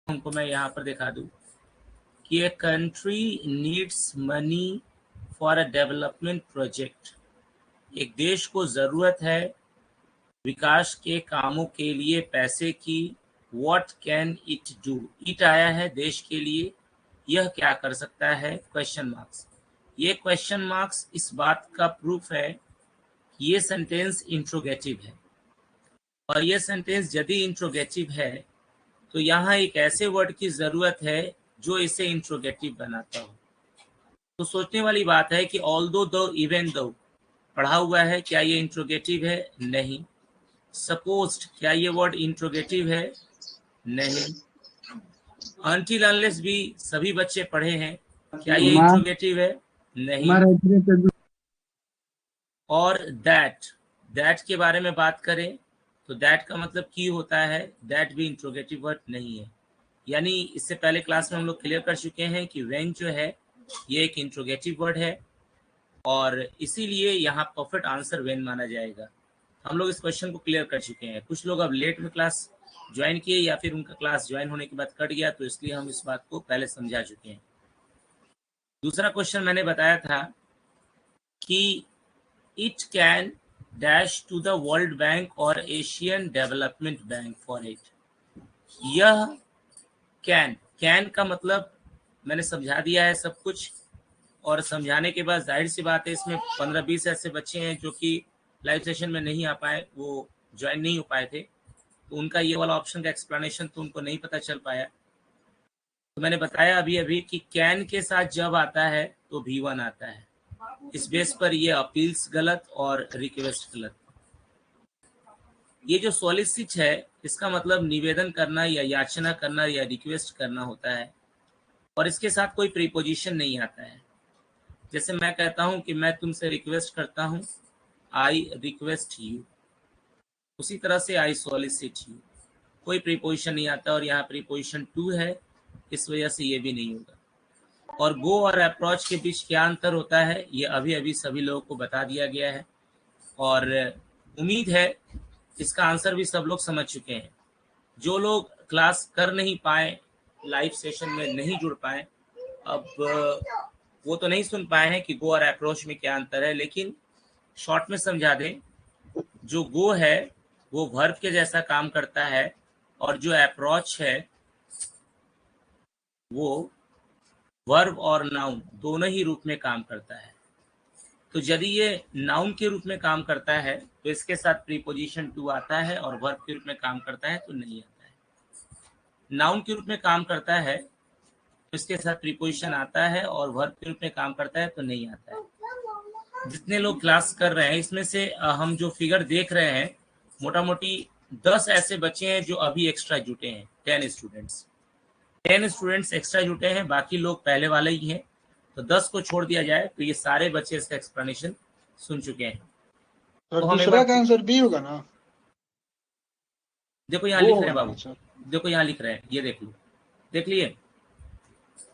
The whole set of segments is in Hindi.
हमको मैं यहाँ पर दिखा दूँ कि a country needs money for a development project, एक देश को ज़रूरत है विकास के कामों के लिए पैसे की। What can it do, it आया है देश के लिए, यह क्या कर सकता है, क्वेश्चन मार्क्स। ये क्वेश्चन मार्क्स इस बात का प्रूफ है कि ये सेंटेंस इंट्रोगेटिव है, और ये सेंटेंस यदि इंट्रोगेटिव है तो यहाँ एक ऐसे वर्ड की जरूरत है जो इसे इंट्रोगेटिव बनाता हो। तो सोचने वाली बात है कि ऑल्दो दो इवन दो पढ़ा हुआ है, क्या ये इंट्रोगेटिव है? नहीं। सपोज्ड, क्या ये वर्ड इंट्रोगेटिव है? नहीं। अनटिल अनलेस भी सभी बच्चे पढ़े हैं, क्या ये इंट्रोगेटिव है? नहीं। और दैट, दैट के बारे में बात करें तो दैट का मतलब की होता है, दैट भी इंट्रोगेटिव वर्ड नहीं है। यानी इससे पहले क्लास में हम लोग क्लियर कर चुके हैं कि व्हेन जो है ये एक इंट्रोगेटिव वर्ड है, और इसीलिए यहाँ परफेक्ट आंसर व्हेन माना जाएगा। हम लोग इस क्वेश्चन को क्लियर कर चुके हैं। कुछ लोग अब लेट में क्लास ज्वाइन किए या फिर उनका क्लास ज्वाइन होने के बाद कट गया, तो इसलिए हम इस बात को पहले समझा चुके हैं। दूसरा क्वेश्चन मैंने बताया था कि it can dash to the world bank और Asian development bank for it. यह कैन का मतलब मैंने समझा दिया है सब कुछ, और समझाने के बाद जाहिर सी बात है इसमें 15-20 ऐसे बच्चे हैं जो कि लाइव सेशन में नहीं आ पाए, वो ज्वाइन नहीं हो पाए थे, तो उनका ये वाला ऑप्शन का एक्सप्लेनेशन तो उनको नहीं पता चल पाया। तो मैंने बताया अभी अभी कि कैन के साथ जब आता है तो V1 आता है। इस बेस पर ये अपील्स गलत और रिक्वेस्ट गलत। ये जो सॉलिसिट है इसका मतलब निवेदन करना या याचना करना या रिक्वेस्ट करना होता है, और इसके साथ कोई प्रीपोजिशन नहीं आता है। जैसे मैं कहता हूं कि मैं तुमसे रिक्वेस्ट करता हूं, आई रिक्वेस्ट यू, उसी तरह से आई सॉलिसिट यू, कोई प्रीपोजिशन नहीं आता, और यहाँ प्रीपोजिशन टू है, इस वजह से ये भी नहीं होगा। और गो और अप्रोच के बीच क्या अंतर होता है ये अभी अभी सभी लोगों को बता दिया गया है, और उम्मीद है इसका आंसर भी सब लोग समझ चुके हैं। जो लोग क्लास कर नहीं पाए, लाइव सेशन में नहीं जुड़ पाए, अब वो तो नहीं सुन पाए हैं कि गो और अप्रोच में क्या अंतर है, लेकिन शॉर्ट में समझा दें। जो गो है वो वर्ब के जैसा काम करता है, और जो अप्रोच है वो वर्ब और नाउन दोनों ही रूप में काम करता है। तो यदि ये नाउन के रूप में काम करता है तो इसके साथ प्रीपोजिशन टू आता है, और वर्ब के रूप में काम करता है तो नहीं आता है। नाउन के रूप में काम करता है तो इसके साथ प्रीपोजिशन आता है, और वर्ब के रूप में काम करता है तो नहीं आता है। जितने लोग क्लास कर रहे हैं इसमें से हम जो फिगर देख रहे हैं, मोटा मोटी 10 ऐसे बच्चे हैं जो अभी एक्स्ट्रा जुटे हैं। 10 स्टूडेंट्स एक्स्ट्रा जुटे हैं, बाकी लोग पहले वाले ही हैं। तो 10 को छोड़ दिया जाए तो ये सारे बच्चे इसका एक्सप्लेनेशन सुन चुके हैं। तो दूसरा का आंसर बी होगा ना? देखो यहाँ लिख रहे हैं बाबू, देखो यहाँ लिख रहे हैं, ये देख लो, देख लिए?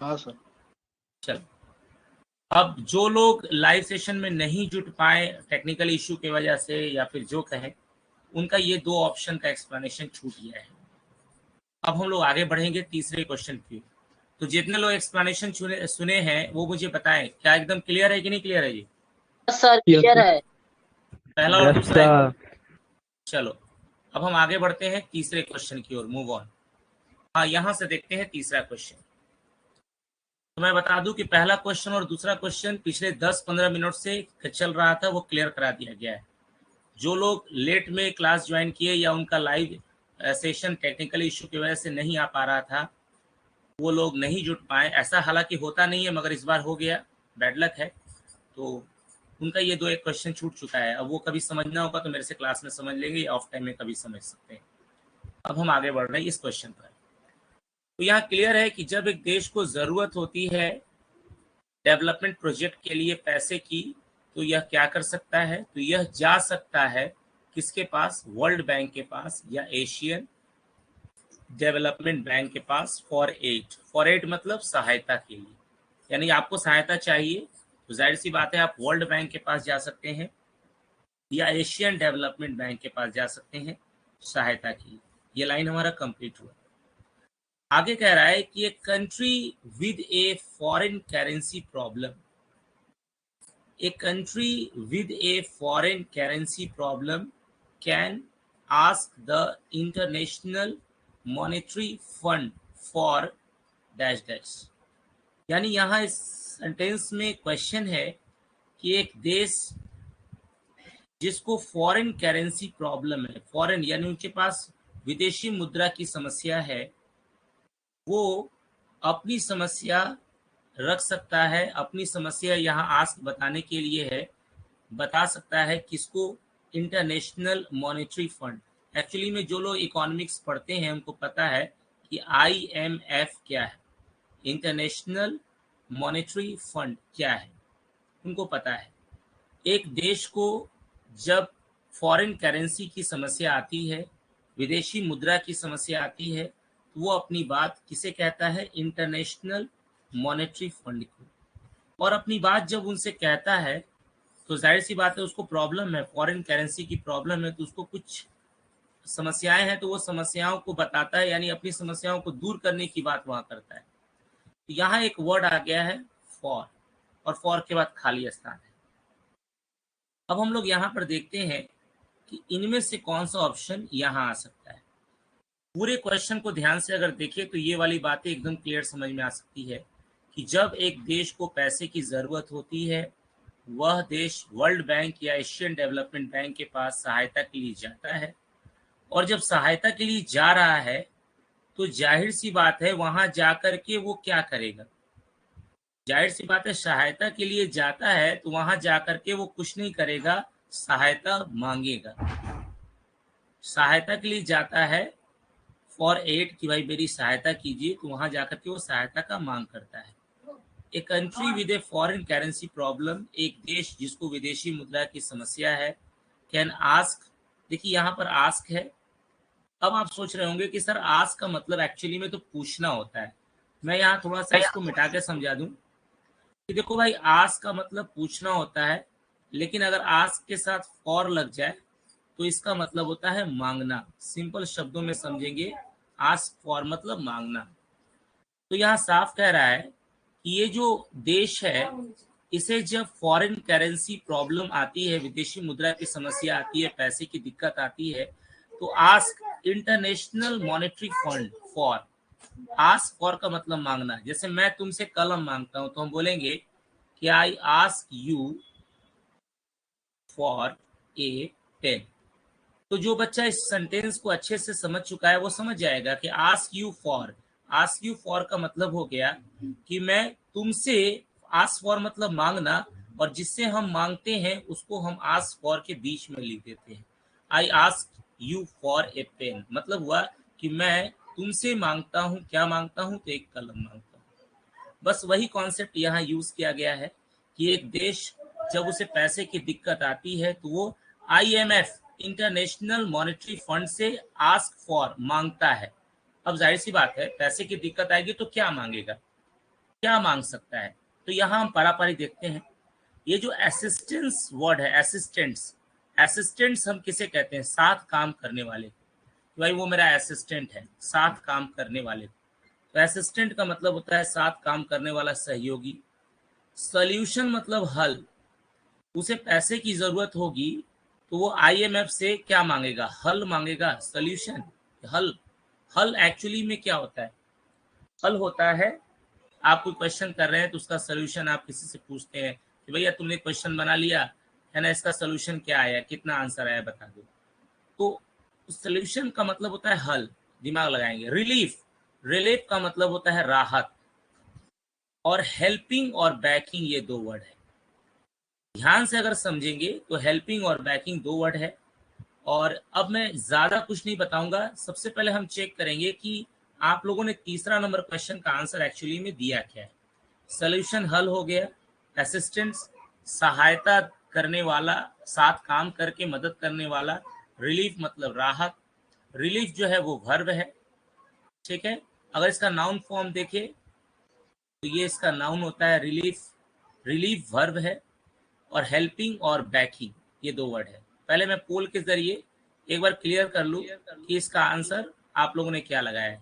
हाँ सर। चलो, अब जो लोग लाइव सेशन में नहीं जुट पाए टेक्निकल इश्यू की वजह से या फिर जो कहें, उनका ये दो ऑप्शन का एक्सप्लेनेशन छूट गया है। अब हम लोग आगे बढ़ेंगे तीसरे क्वेश्चन की। तो जितने लोग एक्सप्लेनेशन सुने हैं वो मुझे बताएं, क्या एकदम क्लियर है कि नहीं क्लियर है? जी सर क्लियर है। पहला और दूसरा चलो अब हम आगे बढ़ते हैं तीसरे क्वेश्चन की ओर, मूव ऑन। हाँ, यहां से देखते हैं तीसरा क्वेश्चन। तो मैं बता दूं कि पहला क्वेश्चन और दूसरा क्वेश्चन पिछले 10-15 मिनट से चल रहा था, वो क्लियर करा दिया गया है। जो लोग लेट में क्लास ज्वाइन किए या उनका लाइव सेशन टेक्निकल इश्यू की वजह से नहीं आ पा रहा था, वो लोग नहीं जुट पाए। ऐसा हालांकि होता नहीं है, मगर इस बार हो गया, बैड लक है। तो उनका ये दो एक क्वेश्चन छूट चुका है। अब वो कभी समझना होगा तो मेरे से क्लास में समझ लेंगे, या ऑफ टाइम में कभी समझ सकते हैं। अब हम आगे बढ़ रहे हैं इस क्वेश्चन पर। तो यहाँ क्लियर है कि जब एक देश को जरूरत होती है डेवलपमेंट प्रोजेक्ट के लिए पैसे की, तो यह क्या कर सकता है? तो यह जा सकता है किसके पास? वर्ल्ड बैंक के पास या एशियन डेवलपमेंट बैंक के पास, फॉर एड मतलब सहायता के लिए। यानी आपको सहायता चाहिए तो जाहिर सी बात है आप वर्ल्ड बैंक के पास जा सकते हैं या एशियन डेवलपमेंट बैंक के पास जा सकते हैं सहायता की। ये लाइन हमारा कंप्लीट हुआ। आगे कह रहा है कि a country with a foreign currency problem, a country with a foreign currency problem can ask the International Monetary Fund for dash dash। यानी यहाँ इस सेंटेंस में क्वेश्चन है कि एक देश जिसको फॉरेन करेंसी प्रॉब्लम है, फॉरेन यानी उनके पास विदेशी मुद्रा की समस्या है, वो अपनी समस्या रख सकता है, अपनी समस्या यहाँ आस्क बताने के लिए है, बता सकता है किसको, इंटरनेशनल मॉनेटरी फंड। एक्चुअली में जो लोग इकोनॉमिक्स पढ़ते हैं उनको पता है कि IMF क्या है, इंटरनेशनल मॉनेटरी फंड क्या है, उनको पता है। एक देश को जब फॉरेन करेंसी की समस्या आती है, विदेशी मुद्रा की समस्या आती है, तो वो अपनी बात किसे कहता है, इंटरनेशनल मॉनेटरी फंड को। और अपनी बात जब उनसे कहता है तो जाहिर सी बात है उसको प्रॉब्लम है, फॉरेन करेंसी की प्रॉब्लम है, तो उसको कुछ समस्याएं हैं तो वो समस्याओं को बताता है, यानी अपनी समस्याओं को दूर करने की बात वहां करता है। तो यहाँ एक वर्ड आ गया है फॉर, और फॉर के बाद खाली स्थान है। अब हम लोग यहाँ पर देखते हैं कि इनमें से कौन सा ऑप्शन यहाँ आ सकता है। पूरे क्वेश्चन को ध्यान से अगर देखें तो ये वाली बातें एकदम क्लियर समझ में आ सकती है कि जब एक देश को पैसे की जरूरत होती है, वह देश वर्ल्ड बैंक या एशियन डेवलपमेंट बैंक के पास सहायता के लिए जाता है, और जब सहायता के लिए जा रहा है तो जाहिर सी बात है वहां जाकर के वो क्या करेगा, जाहिर सी बात है सहायता के लिए जाता है तो वहां जाकर के वो कुछ नहीं करेगा, सहायता मांगेगा। सहायता के लिए जाता है फॉर एड कि भाई मेरी सहायता कीजिए, तो वहां जाकर के वो सहायता का मांग करता है। A country with a foreign currency problem, एक देश जिसको विदेशी मुद्रा की समस्या है, कैन आस्क, देखिए यहाँ पर आस्क है। अब आप सोच रहे होंगे कि सर आस्क का मतलब एक्चुअली में तो पूछना होता है। मैं यहाँ थोड़ा सा इसको मिटा के समझा दूं कि देखो भाई, आस्क का मतलब पूछना होता है, लेकिन अगर आस्क के साथ फॉर लग जाए तो इसका मतलब होता है मांगना। सिंपल शब्दों में समझेंगे, आस्क फॉर मतलब मांगना। तो यहाँ साफ कह रहा है कि ये जो देश है, इसे जब फॉरेन करेंसी प्रॉब्लम आती है, विदेशी मुद्रा की समस्या आती है, पैसे की दिक्कत आती है, तो ask international monetary fund for. Ask for का मतलब मांगना। जैसे मैं तुमसे कलम मांगता हूं तो हम बोलेंगे कि I ask you for a pen. तो जो बच्चा इस सेंटेंस को अच्छे से समझ चुका है वो समझ जाएगा कि ask you for, ask you for का मतलब हो गया कि मैं तुमसे, आस्क फॉर मतलब मांगना, और जिससे हम मांगते हैं उसको हम आस्क फॉर के बीच में लिख देते हैं। I ask you for a pen मतलब हुआ कि मैं तुमसे मांगता हूं, क्या मांगता हूं, तो एक कलम मांगता हूं। बस वही कॉन्सेप्ट यहाँ यूज किया गया है कि एक देश जब उसे पैसे की दिक्कत आती है तो वो IMF इंटरनेशनल मॉनेटरी फंड से आस्क फॉर मांगता है। अब जाहिर सी बात है पैसे की दिक्कत आएगी तो क्या मांगेगा, क्या मांग सकता है। तो यहाँ हम पारापारी देखते हैं। ये जो असिस्टेंस वर्ड है, असिस्टेंट्स, असिस्टेंट्स हम किसे कहते हैं, साथ काम करने वाले। भाई वो मेरा असिस्टेंट है, साथ काम करने वाले। तो असिस्टेंट का मतलब होता है साथ काम करने वाला, सहयोगी। सॉल्यूशन मतलब हल, उसे पैसे की जरूरत होगी तो वो IMF से क्या मांगेगा, हल मांगेगा, सॉल्यूशन, हल। हल एक्चुअली में क्या होता है, हल होता है आप कोई क्वेश्चन कर रहे हैं तो उसका सॉल्यूशन आप किसी से पूछते हैं कि भैया तुमने क्वेश्चन बना लिया है ना, इसका सॉल्यूशन क्या आया, कितना आंसर आया बता दो। तो सॉल्यूशन का मतलब होता है हल, दिमाग लगाएंगे। रिलीफ, रिलीफ का मतलब होता है राहत। और हेल्पिंग और बैकिंग ये दो वर्ड है। ध्यान से अगर समझेंगे तो हेल्पिंग और बैकिंग दो वर्ड है। और अब मैं ज्यादा कुछ नहीं बताऊंगा, सबसे पहले हम चेक करेंगे कि आप लोगों ने तीसरा नंबर क्वेश्चन का आंसर एक्चुअली में दिया क्या है। सॉल्यूशन हल हो गया, असिस्टेंस सहायता करने वाला, साथ काम करके मदद करने वाला, रिलीफ मतलब राहत, रिलीफ जो है वो वर्ब है, ठीक है। अगर इसका नाउन फॉर्म देखें तो ये इसका नाउन होता है रिलीफ, रिलीफ वर्ब है, और हेल्पिंग और बैकिंग ये दो वर्ड है। पहले मैं पोल के जरिए एक बार क्लियर कर लूं कि इसका आंसर आप लोगों ने क्या लगाया है।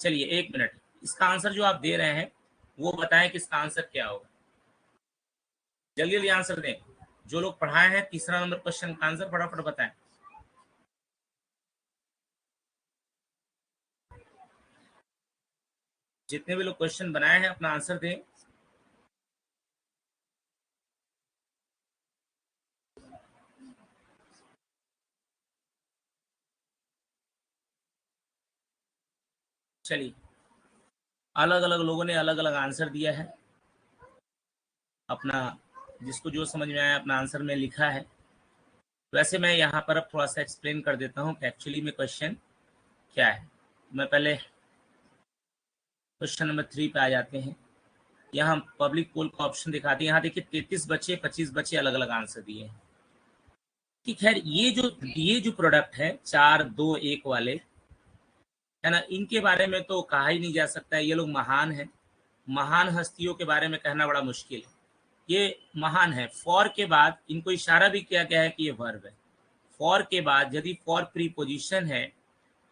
चलिए 1 मिनट, इसका आंसर जो आप दे रहे हैं वो बताएं कि इसका आंसर क्या होगा। जल्दी जल्दी आंसर दें, जो लोग पढ़ाए हैं तीसरा नंबर क्वेश्चन का आंसर फटाफट बताएं। जितने भी लोग क्वेश्चन बनाए हैं अपना आंसर दें। चलिए, अलग अलग लोगों ने अलग अलग आंसर दिया है, अपना जिसको जो समझ में आया अपना आंसर में लिखा है। वैसे मैं यहाँ पर अब थोड़ा सा एक्सप्लेन कर देता हूँ कि एक्चुअली में क्वेश्चन क्या है। मैं पहले क्वेश्चन नंबर 3 पे आ जाते हैं। यहाँ हम पब्लिक पोल का ऑप्शन दिखाते हैं। यहाँ देखिए 33 बच्चे 25 बच्चे अलग अलग आंसर दिए हैं कि खैर ये जो प्रोडक्ट है 4 2 1 वाले है ना, इनके बारे में तो कहा ही नहीं जा सकता है। ये लोग महान हैं, महान हस्तियों के बारे में कहना बड़ा मुश्किल है। ये महान है। फॉर के बाद इनको इशारा भी किया गया है कि ये वर्ब है। फॉर के बाद यदि फॉर प्रीपोजिशन है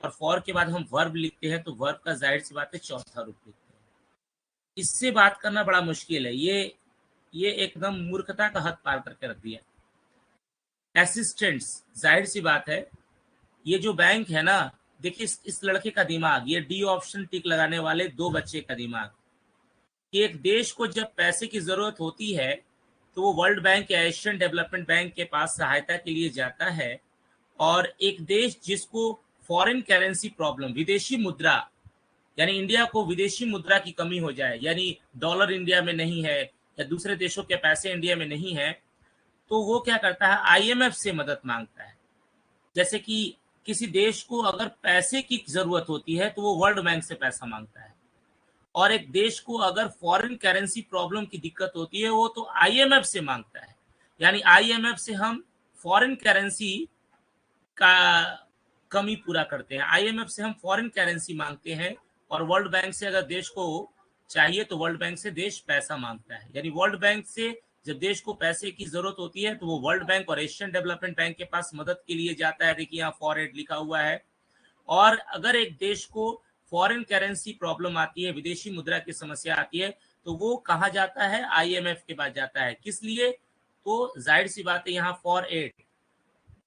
और फॉर के बाद हम वर्ब लिखते हैं तो वर्ब का जाहिर सी बात है चौथा रूप लिखते हैं। इससे बात करना बड़ा मुश्किल है। ये एकदम मूर्खता का हद पार करके रख दिया। असिस्टेंट्स, जाहिर सी बात है, ये जो बैंक है ना, देखिए इस लड़के का दिमाग, ये डी ऑप्शन टिक लगाने वाले 2 बच्चे का दिमाग, कि एक देश को जब पैसे की जरूरत होती है तो वो वर्ल्ड बैंक या एशियन डेवलपमेंट बैंक के पास सहायता के लिए जाता है। और एक देश जिसको फॉरेन करेंसी प्रॉब्लम, विदेशी मुद्रा, यानी इंडिया को विदेशी मुद्रा की कमी हो जाए, यानी डॉलर इंडिया में नहीं है या दूसरे देशों के पैसे इंडिया में नहीं है, तो वो क्या करता है, आईएमएफ से मदद मांगता है। जैसे कि किसी देश को अगर पैसे की जरूरत होती है तो वो वर्ल्ड बैंक से पैसा मांगता है, और एक देश को अगर फॉरेन करेंसी प्रॉब्लम की दिक्कत होती है वो तो आईएमएफ से मांगता है। यानी आईएमएफ से हम फॉरेन करेंसी का कमी पूरा करते हैं, आईएमएफ से हम फॉरेन करेंसी मांगते हैं, और वर्ल्ड बैंक से अगर देश को चाहिए तो वर्ल्ड बैंक से देश पैसा मांगता है। यानी वर्ल्ड बैंक से जब देश को पैसे की जरूरत होती है तो वो वर्ल्ड बैंक और एशियन डेवलपमेंट बैंक के पास मदद के लिए जाता है। देखिए यहाँ फॉर एड लिखा हुआ है। और अगर एक देश को फॉरेन करेंसी प्रॉब्लम आती है, विदेशी मुद्रा की समस्या आती है, तो वो कहाँ जाता है, आईएमएफ के पास जाता है। किस लिए, तो जाहिर सी बात है यहाँ फॉर एड,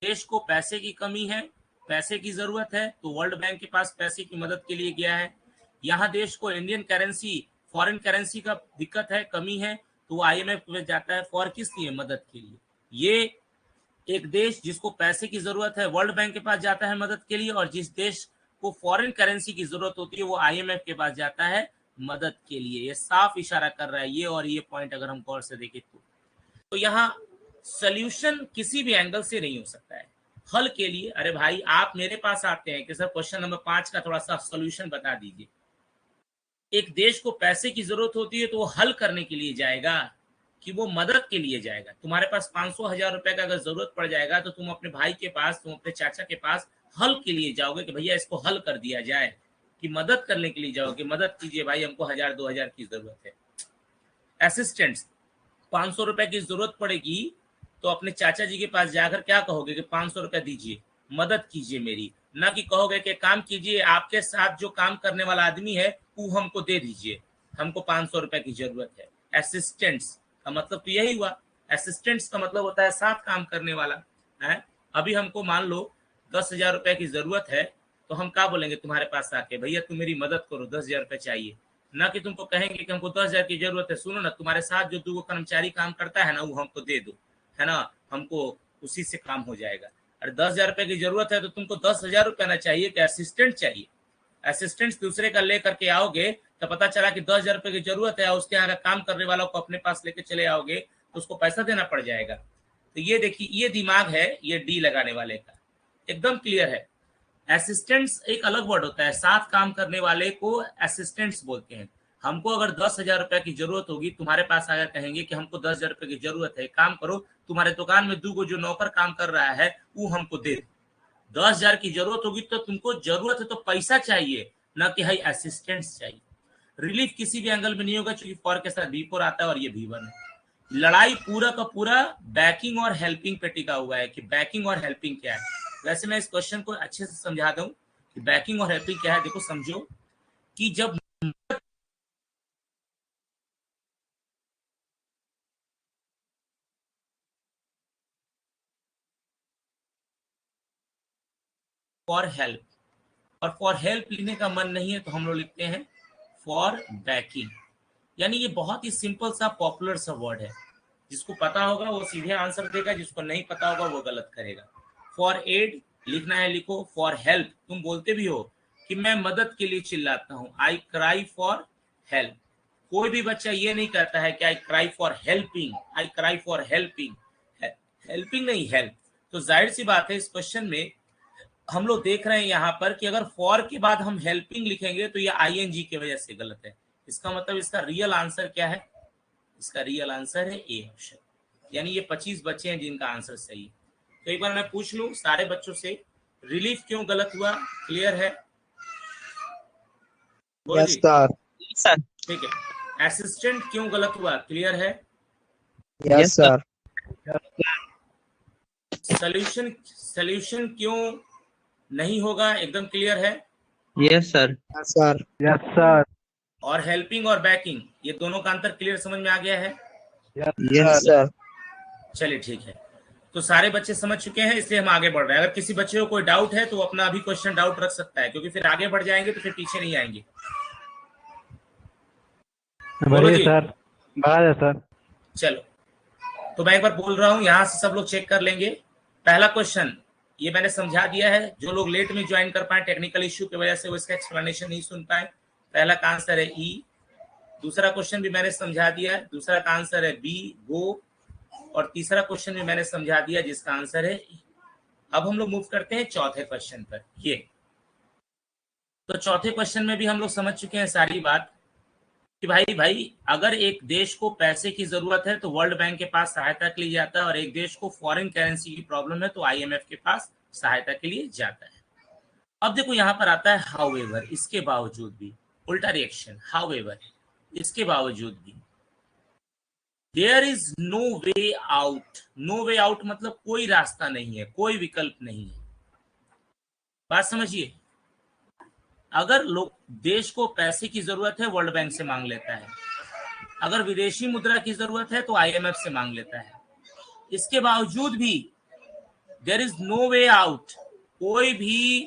देश को पैसे की कमी है, पैसे की जरूरत है, तो वर्ल्ड बैंक के पास पैसे की मदद के लिए गया है। यहाँ देश को इंडियन करेंसी, फॉरेन करेंसी का दिक्कत है, कमी है, तो वो आईएमएफ में जाता है। फॉर किस लिए, मदद के लिए। ये एक देश जिसको पैसे की जरूरत है वर्ल्ड बैंक के पास जाता है मदद के लिए, और जिस देश को फॉरेन करेंसी की जरूरत होती है वो आईएमएफ के पास जाता है मदद के लिए। ये साफ इशारा कर रहा है ये, और ये पॉइंट अगर हम गौर से देखें तो यहाँ सोल्यूशन किसी भी एंगल से नहीं हो सकता है। हल के लिए, अरे भाई आप मेरे पास आते हैं कि सर क्वेश्चन नंबर 5 का थोड़ा सा सोल्यूशन बता दीजिए। एक देश को पैसे की जरूरत होती है तो वो हल करने के लिए जाएगा कि वो मदद के लिए जाएगा। तुम्हारे पास 500,000 रुपए का अगर जरूरत पड़ जाएगा तो तुम अपने भाई के पास, तुम अपने चाचा के पास हल के लिए जाओगे कि भैया इसको हल कर दिया जाए, कि मदद करने के लिए जाओगे, मदद कीजिए भाई, हमको 1000 2000 की जरूरत है। असिस्टेंट्स, 500 रुपए की जरूरत पड़ेगी तो अपने चाचा जी के पास जाकर क्या कहोगे कि 500 रुपए दीजिए, मदद कीजिए मेरी, ना कि कहोगे कि काम कीजिए, आपके साथ जो काम करने वाला आदमी है वो हमको दे दीजिए, हमको 500 रुपए की जरूरत है। असिस्टेंट्स का मतलब तो यही हुआ। असिस्टेंट्स का मतलब होता है साथ काम करने वाला है। अभी हमको मान लो 10,000 रुपए की जरूरत है तो हम क्या बोलेंगे तुम्हारे पास आके, भैया तुम मेरी मदद करो, 10,000 रुपए चाहिए, ना कि तुमको कहेंगे कि हमको 10,000 की जरूरत है, सुनो ना तुम्हारे साथ जो 2 कर्मचारी काम करता है ना वो हमको दे दो, है ना, हमको उसी से काम हो जाएगा। अरे 10,000 रुपए की जरूरत है तो तुमको 10,000 रुपए ना चाहिए कि असिस्टेंट चाहिए। असिस्टेंट दूसरे का लेकर के आओगे तो पता चला कि 10,000 रुपए की जरूरत है, उसके यहाँ काम करने वालों को अपने पास लेके चले आओगे तो उसको पैसा देना पड़ जाएगा। तो ये देखिए, ये दिमाग है ये डी लगाने वाले का, एकदम क्लियर है। असिस्टेंट्स एक अलग वर्ड होता है, साथ काम करने वाले को असिस्टेंट्स बोलते हैं। हमको अगर 10,000 रुपए की जरूरत होगी, तुम्हारे पास आकर कहेंगे कि हमको 10,000 रुपए की जरूरत है, काम करो, तुम्हारे दुकान में 2 जो नौकर काम कर रहा है वो हमको दे दो। 10,000 की जरूरत होगी तो तुमको जरूरत है तो पैसा चाहिए, ना कि हाई असिस्टेंट्स चाहिए। रिलीफ किसी भी एंगल में नहीं होगा क्योंकि फॉर के साथ V4 आता है और ये V1 है। लड़ाई पूरा का पूरा बैकिंग और हेल्पिंग पे टिका हुआ है कि बैकिंग और हेल्पिंग क्या है। वैसे मैं इस क्वेश्चन को अच्छे से समझा दूं कि बैकिंग और हेल्पिंग क्या है। देखो समझो, कि जब फॉर हेल्प, और फॉर हेल्प लिखने का मन नहीं है तो हम लोग लिखते हैं फॉर बैकिंग। यानी ये बहुत ही सिंपल सा पॉपुलर सा वर्ड है, जिसको पता होगा वो सीधे आंसर देगा, जिसको नहीं पता होगा वो गलत करेगा। फॉर एड लिखना है, लिखो फॉर हेल्प। तुम बोलते भी हो कि मैं मदद के लिए चिल्लाता हूं, आई क्राई फॉर हेल्प। कोई भी बच्चा ये नहीं कहता है कि I cry for helping, I cry for helping, helping नहीं, हेल्प। तो जाहिर सी बात है इस क्वेश्चन में हम लोग देख रहे हैं यहाँ पर कि अगर फॉर के बाद हम हेल्पिंग लिखेंगे तो ये आईएनजी की वजह से गलत है। इसका मतलब इसका रियल आंसर क्या है? इसका रियल आंसर है ए ऑप्शन। यानी ये 25 बच्चे हैं जिनका आंसर सही है। तो एक बार मैं पूछ लूं सारे बच्चों से, रिलीफ क्यों गलत हुआ? क्लियर है? Yes sir. ठीक है। असिस्टेंट क्यों गलत हुआ? क्लियर है? Yes sir. सॉल्यूशन क्यों नहीं होगा? एकदम क्लियर है? Yes sir. Yes sir. Yes sir. और हेल्पिंग और बैकिंग, ये दोनों का अंतर क्लियर समझ में आ गया है? Yes sir. चलिए ठीक है, तो सारे बच्चे समझ चुके हैं, इसलिए हम आगे बढ़ रहे हैं। अगर किसी बच्चे को कोई डाउट है तो वो अपना अभी क्वेश्चन डाउट रख सकता है, क्योंकि फिर आगे बढ़ जाएंगे तो फिर पीछे नहीं आएंगे। Sir sir. चलो, तो मैं एक बार बोल रहा हूँ, यहाँ से सब लोग चेक कर लेंगे। पहला क्वेश्चन ये मैंने समझा दिया है, जो लोग लेट में ज्वाइन कर पाए टेक्निकल इश्यू की वजह से वो इसका एक्सप्लेनेशन नहीं सुन पाए। पहला का आंसर है ई। दूसरा क्वेश्चन भी मैंने समझा दिया है, दूसरा का आंसर है बी, गो। और तीसरा क्वेश्चन भी मैंने समझा दिया जिसका आंसर है ई। अब हम लोग मूव करते हैं चौथे क्वेश्चन पर। ये तो चौथे क्वेश्चन में भी हम लोग समझ चुके हैं सारी बात कि भाई अगर एक देश को पैसे की जरूरत है तो वर्ल्ड बैंक के पास सहायता के लिए जाता है, और एक देश को फॉरेन करेंसी की प्रॉब्लम है तो आईएमएफ के पास सहायता के लिए जाता है। अब देखो यहाँ पर आता है हाउएवर, इसके बावजूद भी, उल्टा रिएक्शन, हाउएवर, इसके बावजूद भी there is no way out. No way out मतलब कोई रास्ता नहीं है, कोई विकल्प नहीं है। बात समझिए, अगर लोग देश को पैसे की जरूरत है वर्ल्ड बैंक से मांग लेता है, अगर विदेशी मुद्रा की जरूरत है तो आईएमएफ से मांग लेता है। इसके बावजूद भी there is no way out, कोई भी,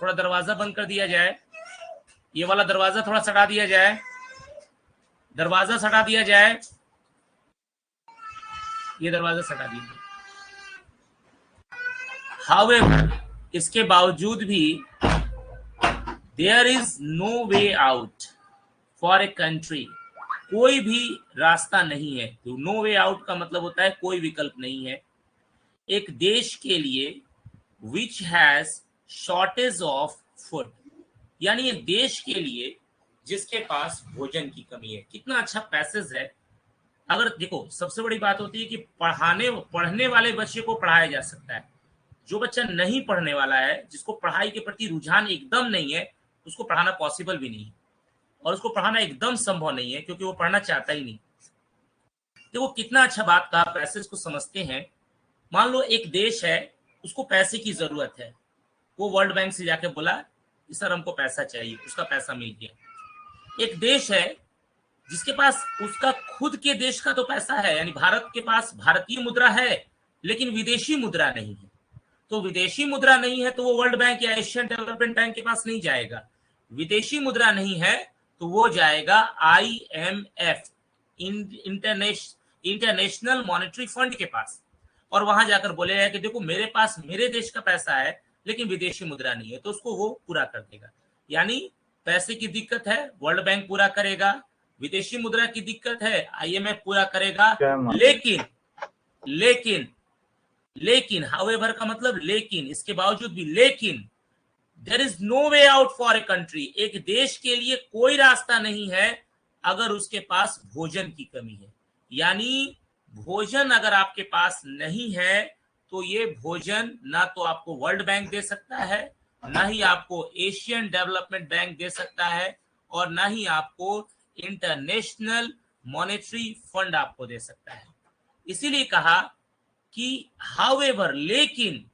थोड़ा दरवाजा बंद कर दिया जाए, ये वाला दरवाजा थोड़ा सटा दिया जाए, दरवाजा सटा दिया जाए, ये दरवाजा सटा दिया। हाउएवर, इसके बावजूद भी there is no way out for a country, कोई भी रास्ता नहीं है। तो नो वे आउट का मतलब होता है कोई विकल्प नहीं है एक देश के लिए, which has shortage of food, यानी एक देश के लिए जिसके पास भोजन की कमी है। कितना अच्छा पैसेज है। अगर देखो, सबसे बड़ी बात होती है कि पढ़ने वाले बच्चे को पढ़ाया जा सकता है। जो बच्चा नहीं पढ़ने वाला है, जिसको पढ़ाई के प्रति रुझान एकदम नहीं है, उसको पढ़ाना पॉसिबल भी नहीं है, और उसको पढ़ाना एकदम संभव नहीं है, क्योंकि वो पढ़ना चाहता ही नहीं। देखो कितना अच्छा बात कहा, पैसेज को समझते हैं। मान लो एक देश है, उसको पैसे की जरूरत है, वो वर्ल्ड बैंक से जाके बोला सर हमको पैसा चाहिए, उसका पैसा मिल गया। एक देश है जिसके पास उसका खुद के देश का तो पैसा है, यानी भारत के पास भारतीय मुद्रा है लेकिन विदेशी मुद्रा नहीं है। तो विदेशी मुद्रा नहीं है तो वो वर्ल्ड बैंक या एशियन डेवलपमेंट बैंक के पास नहीं जाएगा। विदेशी मुद्रा नहीं है तो वो जाएगा आईएमएफ, इंटरनेशनल मॉनेटरी फंड के पास, और वहां जाकर बोलेगा कि देखो मेरे पास मेरे देश का पैसा है लेकिन विदेशी मुद्रा नहीं है, तो उसको वो पूरा कर देगा। यानी पैसे की दिक्कत है, वर्ल्ड बैंक पूरा करेगा। विदेशी मुद्रा की दिक्कत है, आईएमएफ पूरा करेगा। लेकिन हाउएवर का मतलब लेकिन, इसके बावजूद भी, लेकिन there is no way out for a country, एक देश के लिए कोई रास्ता नहीं है अगर उसके पास भोजन की कमी है। यानी भोजन अगर आपके पास नहीं है तो ये भोजन ना तो आपको वर्ल्ड बैंक दे सकता है, ना ही आपको एशियन डेवलपमेंट बैंक दे सकता है, और ना ही आपको इंटरनेशनल मॉनेटरी फंड आपको दे सकता है। इसीलिए कहा कि हाउएवर, लेकिन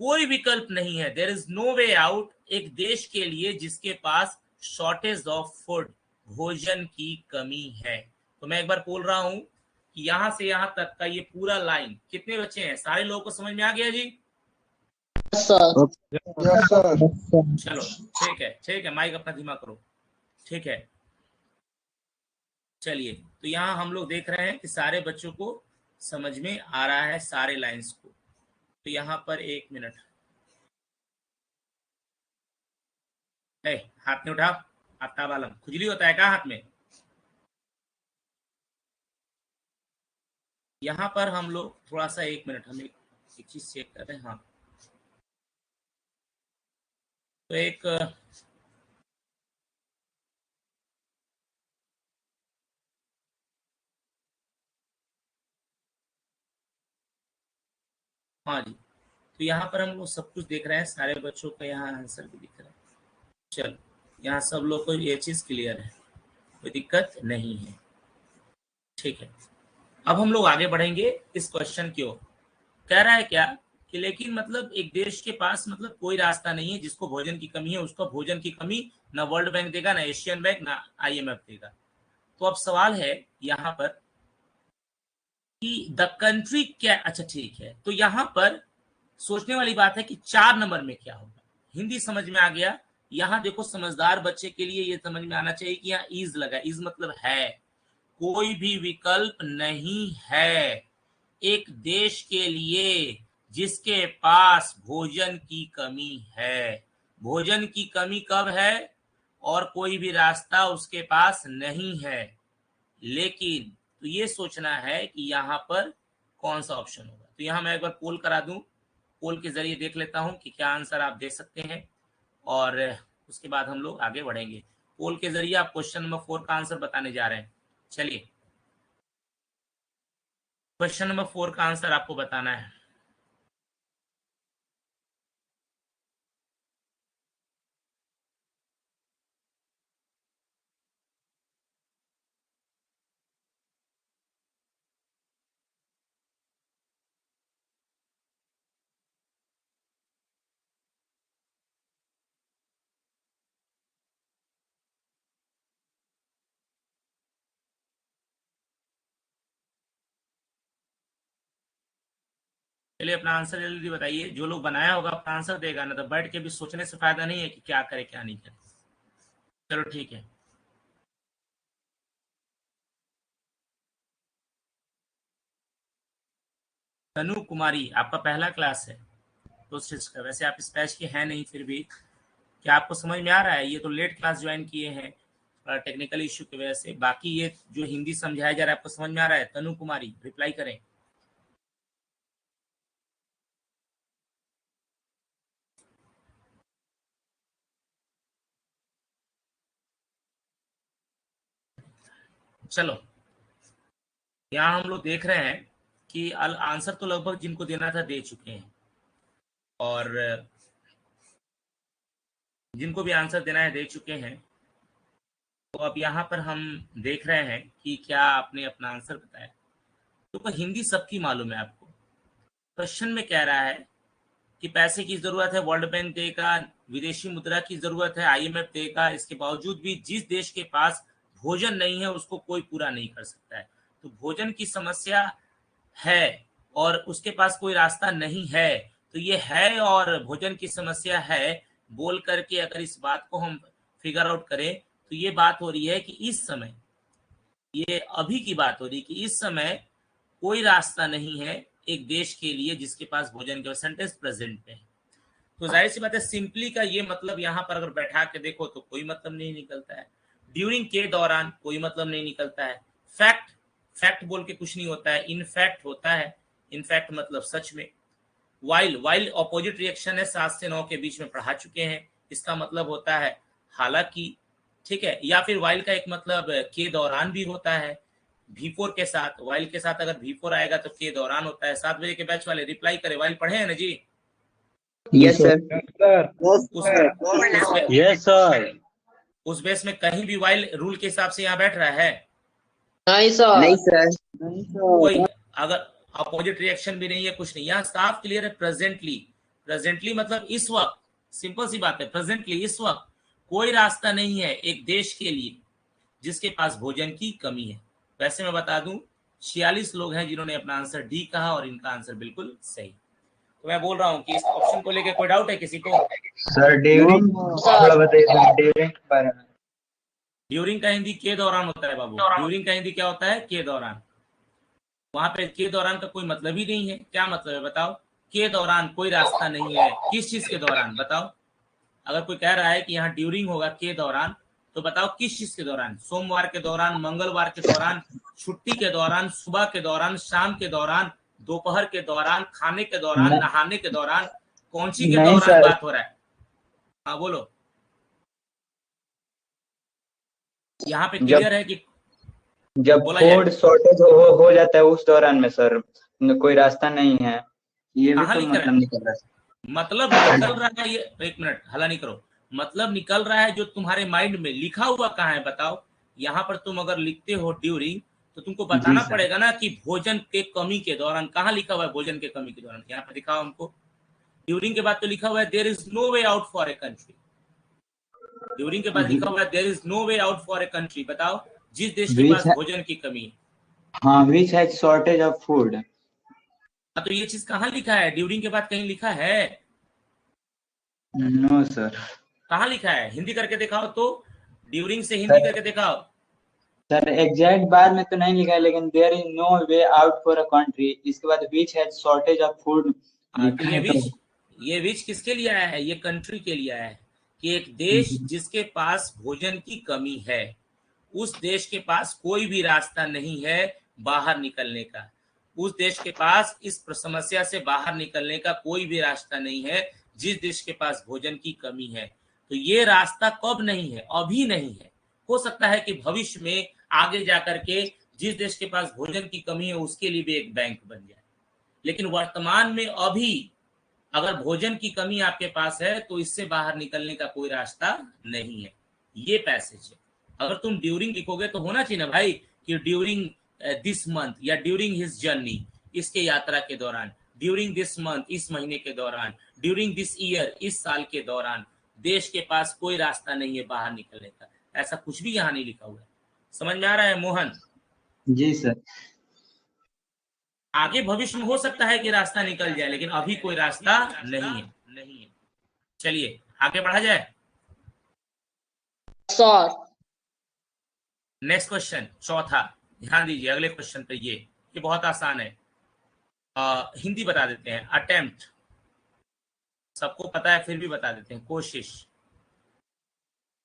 कोई विकल्प नहीं है, there is no way out, एक देश के लिए जिसके पास शॉर्टेज ऑफ फूड, भोजन की कमी है। तो मैं एक बार बोल रहा हूं कि यहां से यहां तक का ये पूरा लाइन कितने बच्चे हैं, सारे लोगों को समझ में आ गया जी? Sir yes sir. चलो ठीक है, माइक अपना धीमा करो, ठीक है। चलिए, तो यहाँ हम लोग देख रहे हैं कि सारे बच्चों को समझ में आ रहा है सारे लाइंस को। तो यहाँ पर 1 मिनट, हाथ में उठा, आफ्ताब आलम, खुजली होता है क्या हाथ में? यहाँ पर हम लोग थोड़ा सा 1 मिनट, हम एक चीज चेक कर रहे हैं। हाँ, तो एक हाँ जी, तो यहाँ पर हम लोग सब कुछ देख रहे हैं, सारे बच्चों का यहाँ आंसर भी दिख रहा है। चलो, यहाँ सब लोग को ये चीज क्लियर है, कोई दिक्कत नहीं है, ठीक है। अब हम लोग आगे बढ़ेंगे इस क्वेश्चन की ओर। कह रहा है क्या कि लेकिन मतलब एक देश के पास मतलब कोई रास्ता नहीं है, जिसको भोजन की कमी है उसको भोजन की कमी ना वर्ल्ड बैंक देगा, ना एशियन बैंक, ना IMF देगा। तो अब सवाल है यहाँ पर कि द कंट्री क्या, अच्छा ठीक है, तो यहाँ पर सोचने वाली बात है कि 4 नंबर में क्या होगा। हिंदी समझ में आ गया। यहाँ देखो, समझदार बच्चे के लिए ये समझ में आना चाहिए कि यहाँ इज लगा, इज मतलब है, कोई भी विकल्प नहीं है एक देश के लिए जिसके पास भोजन की कमी है। भोजन की कमी कब है? और कोई भी रास्ता उसके पास नहीं है। लेकिन तो ये सोचना है कि यहाँ पर कौन सा ऑप्शन होगा। तो यहाँ मैं एक बार पोल करा दूं, पोल के जरिए देख लेता हूं कि क्या आंसर आप दे सकते हैं, और उसके बाद हम लोग आगे बढ़ेंगे। पोल के जरिए आप क्वेश्चन नंबर 4 का आंसर बताने जा रहे हैं। चलिए, क्वेश्चन नंबर 4 का आंसर आपको बताना है। चलिए, अपना आंसर जल्दी बताइए। जो लोग बनाया होगा अपना आंसर देगा, ना तो बैठ के भी सोचने से फायदा नहीं है कि क्या करे क्या नहीं करे। चलो ठीक है, तनु कुमारी आपका पहला क्लास है तो वैसे आप इस बैच के हैं नहीं, फिर भी क्या आपको समझ में आ रहा है? ये तो लेट क्लास ज्वाइन किए हैं टेक्निकल इश्यू की वजह से। बाकी ये जो हिंदी समझाया जा रहा है आपको समझ में आ रहा है? तनु कुमारी रिप्लाई करें। चलो, यहाँ हम लोग देख रहे हैं कि आंसर तो लगभग जिनको देना था दे चुके हैं, और जिनको भी आंसर देना है दे चुके हैं। तो अब यहाँ पर हम देख रहे हैं कि क्या आपने अपना आंसर बताया। तो हिंदी सबकी मालूम है आपको। क्वेश्चन में कह रहा है कि पैसे की जरूरत है, वर्ल्ड बैंक देगा, विदेशी मुद्रा की जरूरत है, IMF देगा, इसके बावजूद भी जिस देश के पास भोजन नहीं है उसको कोई पूरा नहीं कर सकता है। तो भोजन की समस्या है और उसके पास कोई रास्ता नहीं है। तो ये है और भोजन की समस्या है बोल करके अगर इस बात को हम फिगर आउट करें तो ये बात हो रही है कि इस समय, ये अभी की बात हो रही है कि इस समय कोई रास्ता नहीं है एक देश के लिए जिसके पास भोजन के सेंटेंस प्रेजेंट में है। तो जाहिर सी बात है, सिंपली का ये मतलब यहाँ पर अगर बैठा के देखो तो कोई मतलब नहीं निकलता है। ड्यूरिंग के दौरान कोई मतलब नहीं निकलता है। फैक्ट, फैक्ट बोल के कुछ नहीं होता है, इनफैक्ट होता है। इनफैक्ट मतलब सच में। वाइल, वाइल ऑपोजिट रिएक्शन है, 7 से 9 के बीच में पढ़ा चुके हैं, इसका मतलब होता है हालांकि, ठीक है। या फिर वाइल का एक मतलब के दौरान भी होता है, V4 के साथ, वाइल के साथ अगर V4 आएगा तो के दौरान होता है। 7 बजे के बैच वाले रिप्लाई करें, वाइल पढ़े हैं ना जी? Yes sir. Yes sir. उस बेस में कहीं भी वाइल रूल के हिसाब से यहाँ बैठ रहा है? नहीं सर। नहीं सर। कोई अगर अपोजिट रिएक्शन भी नहीं है, कुछ नहीं, यहाँ साफ क्लियर है प्रेजेंटली। प्रेजेंटली मतलब इस वक्त, सिंपल सी बात है, प्रेजेंटली इस वक्त कोई रास्ता नहीं है एक देश के लिए जिसके पास भोजन की कमी है। वैसे मैं बता दूं 46 लोग हैं जिन्होंने अपना आंसर डी कहा और इनका आंसर बिल्कुल सही। तो मैं बोल रहा हूं कि इस ऑप्शन को लेकर कोई डाउट है किसी को? सर ड्यूरिंग थोड़ा बताइए सर, ड्यूरिंग के बारे में। ड्यूरिंग का हिंदी के दौरान होता है बाबू। ड्यूरिंग का हिंदी क्या होता है? के दौरान। वहां पे के दौरान का कोई मतलब ही नहीं है। क्या मतलब है बताओ? के दौरान कोई रास्ता नहीं है। किस चीज के दौरान बताओ? अगर कोई कह रहा है कि यहाँ ड्यूरिंग होगा के दौरान, तो बताओ किस चीज के दौरान? सोमवार के दौरान, मंगलवार के दौरान, छुट्टी के दौरान, सुबह के दौरान, शाम के दौरान, दोपहर के दौरान, खाने के दौरान, नहाने के दौरान, कौन सी के दौरान बात हो रहा है? हाँ बोलो। यहाँ पे क्लियर है कि जब फूड शॉर्टेज हो जाता है उस दौरान में सर कोई रास्ता नहीं है, ये भी तो मतलब निकल रहा है। मतलब निकल रहा है ये, एक मिनट हल्ला नहीं करो। मतलब निकल रहा है जो तुम्हारे माइंड में लिखा हुआ कहाँ है बताओ? यहाँ पर तुम अगर लिखते हो ड्यूरिंग तो तुमको बताना पड़ेगा ना कि भोजन के कमी के दौरान। कहाँ लिखा हुआ है भोजन के कमी के दौरान? यहाँ पर दिखाओ हमको। ड्यूरिंग के बाद तो लिखा हुआ है there is no way out for a country. During के बाद लिखा हुआ है there is no way out for a country. बताओ जिस देश के पास भोजन की कमी है। हाँ, which has shortage of food. तो ये चीज कहाँ लिखा है? ड्यूरिंग के बाद कहीं लिखा है? No sir. कहाँ लिखा है? हिंदी करके दिखाओ तो। ड्यूरिंग से हिंदी करके दिखाओ सर। एग्जैक्ट बार में तो नहीं लिखा है, लेकिन there is no way out for a country, इसके बाद which has shortage of food लिखा है। ये विच किसके लिए आया है? ये कंट्री के लिए आया है कि एक देश जिसके पास भोजन की कमी है उस देश के पास कोई भी रास्ता नहीं है बाहर निकलने का। उस देश के पास इस समस्या से बाहर निकलने का कोई भी रास्ता नहीं है जिस देश के पास भोजन की कमी है। तो ये रास्ता कब नहीं है? अभी नहीं है। हो सकता है कि भविष्य में आगे जाकर के जिस देश के पास भोजन की कमी है उसके लिए भी एक बैंक बन जाए, लेकिन वर्तमान में अभी अगर भोजन की कमी आपके पास है तो इससे बाहर निकलने का कोई रास्ता नहीं है। ये पैसेज है। अगर तुम ड्यूरिंग लिखोगे तो होना चाहिए ना भाई कि ड्यूरिंग दिस मंथ या ड्यूरिंग हिज जर्नी, इसके यात्रा के दौरान, ड्यूरिंग दिस मंथ, इस महीने के दौरान, ड्यूरिंग दिस ईयर, इस साल के दौरान देश के पास कोई रास्ता नहीं है बाहर निकलने का। ऐसा कुछ भी यहाँ नहीं लिखा हुआ है। समझ में आ रहा है मोहन? जी सर। आगे भविष्य में हो सकता है कि रास्ता निकल जाए, लेकिन अभी कोई रास्ता नहीं है। चलिए आगे बढ़ा जाए। सर नेक्स्ट क्वेश्चन, चौथा। ध्यान दीजिए अगले क्वेश्चन पे। ये बहुत आसान है। हिंदी बता देते हैं। अटेम्प्ट सबको पता है, फिर भी बता देते हैं। कोशिश,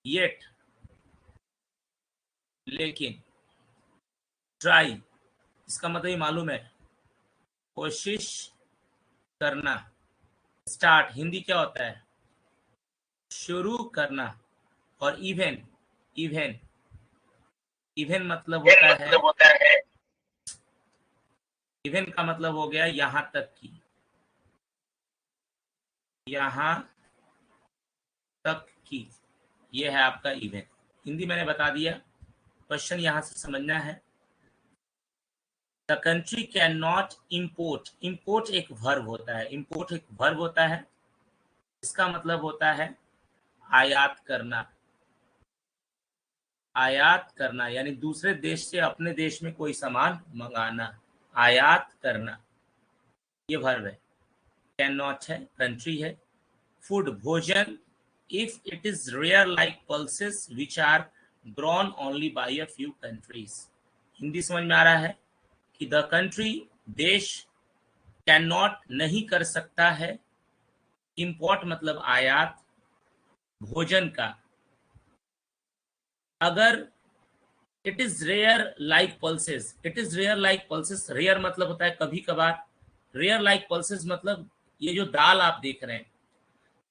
येट, लेकिन, ट्राई, इसका मतलब ही मालूम है, कोशिश करना। स्टार्ट हिंदी क्या होता है? शुरू करना। और इवेन मतलब होता है, इवेन का मतलब हो गया यहां तक की, यहां तक की। ये है आपका इवेन। हिंदी मैंने बता दिया। क्वेश्चन यहां से समझना है। The country can not import. Import एक वर्ब होता है। इम्पोर्ट एक वर्ब होता है। इसका मतलब होता है आयात करना। आयात करना यानी दूसरे देश से अपने देश में कोई सामान मंगाना। आयात करना ये वर्ब है। कैन नॉट है, कंट्री है। फूड भोजन, if it is rare like pulses which are grown only by a few countries. Hindi समझ में आ रहा है कि द कंट्री देश, कैन नॉट नहीं कर सकता है, इंपोर्ट मतलब आयात, भोजन का, अगर it is rare like pulses. It is rare like pulses, rare मतलब होता है कभी कभार। रेयर लाइक पल्सेस मतलब ये जो दाल आप देख रहे हैं,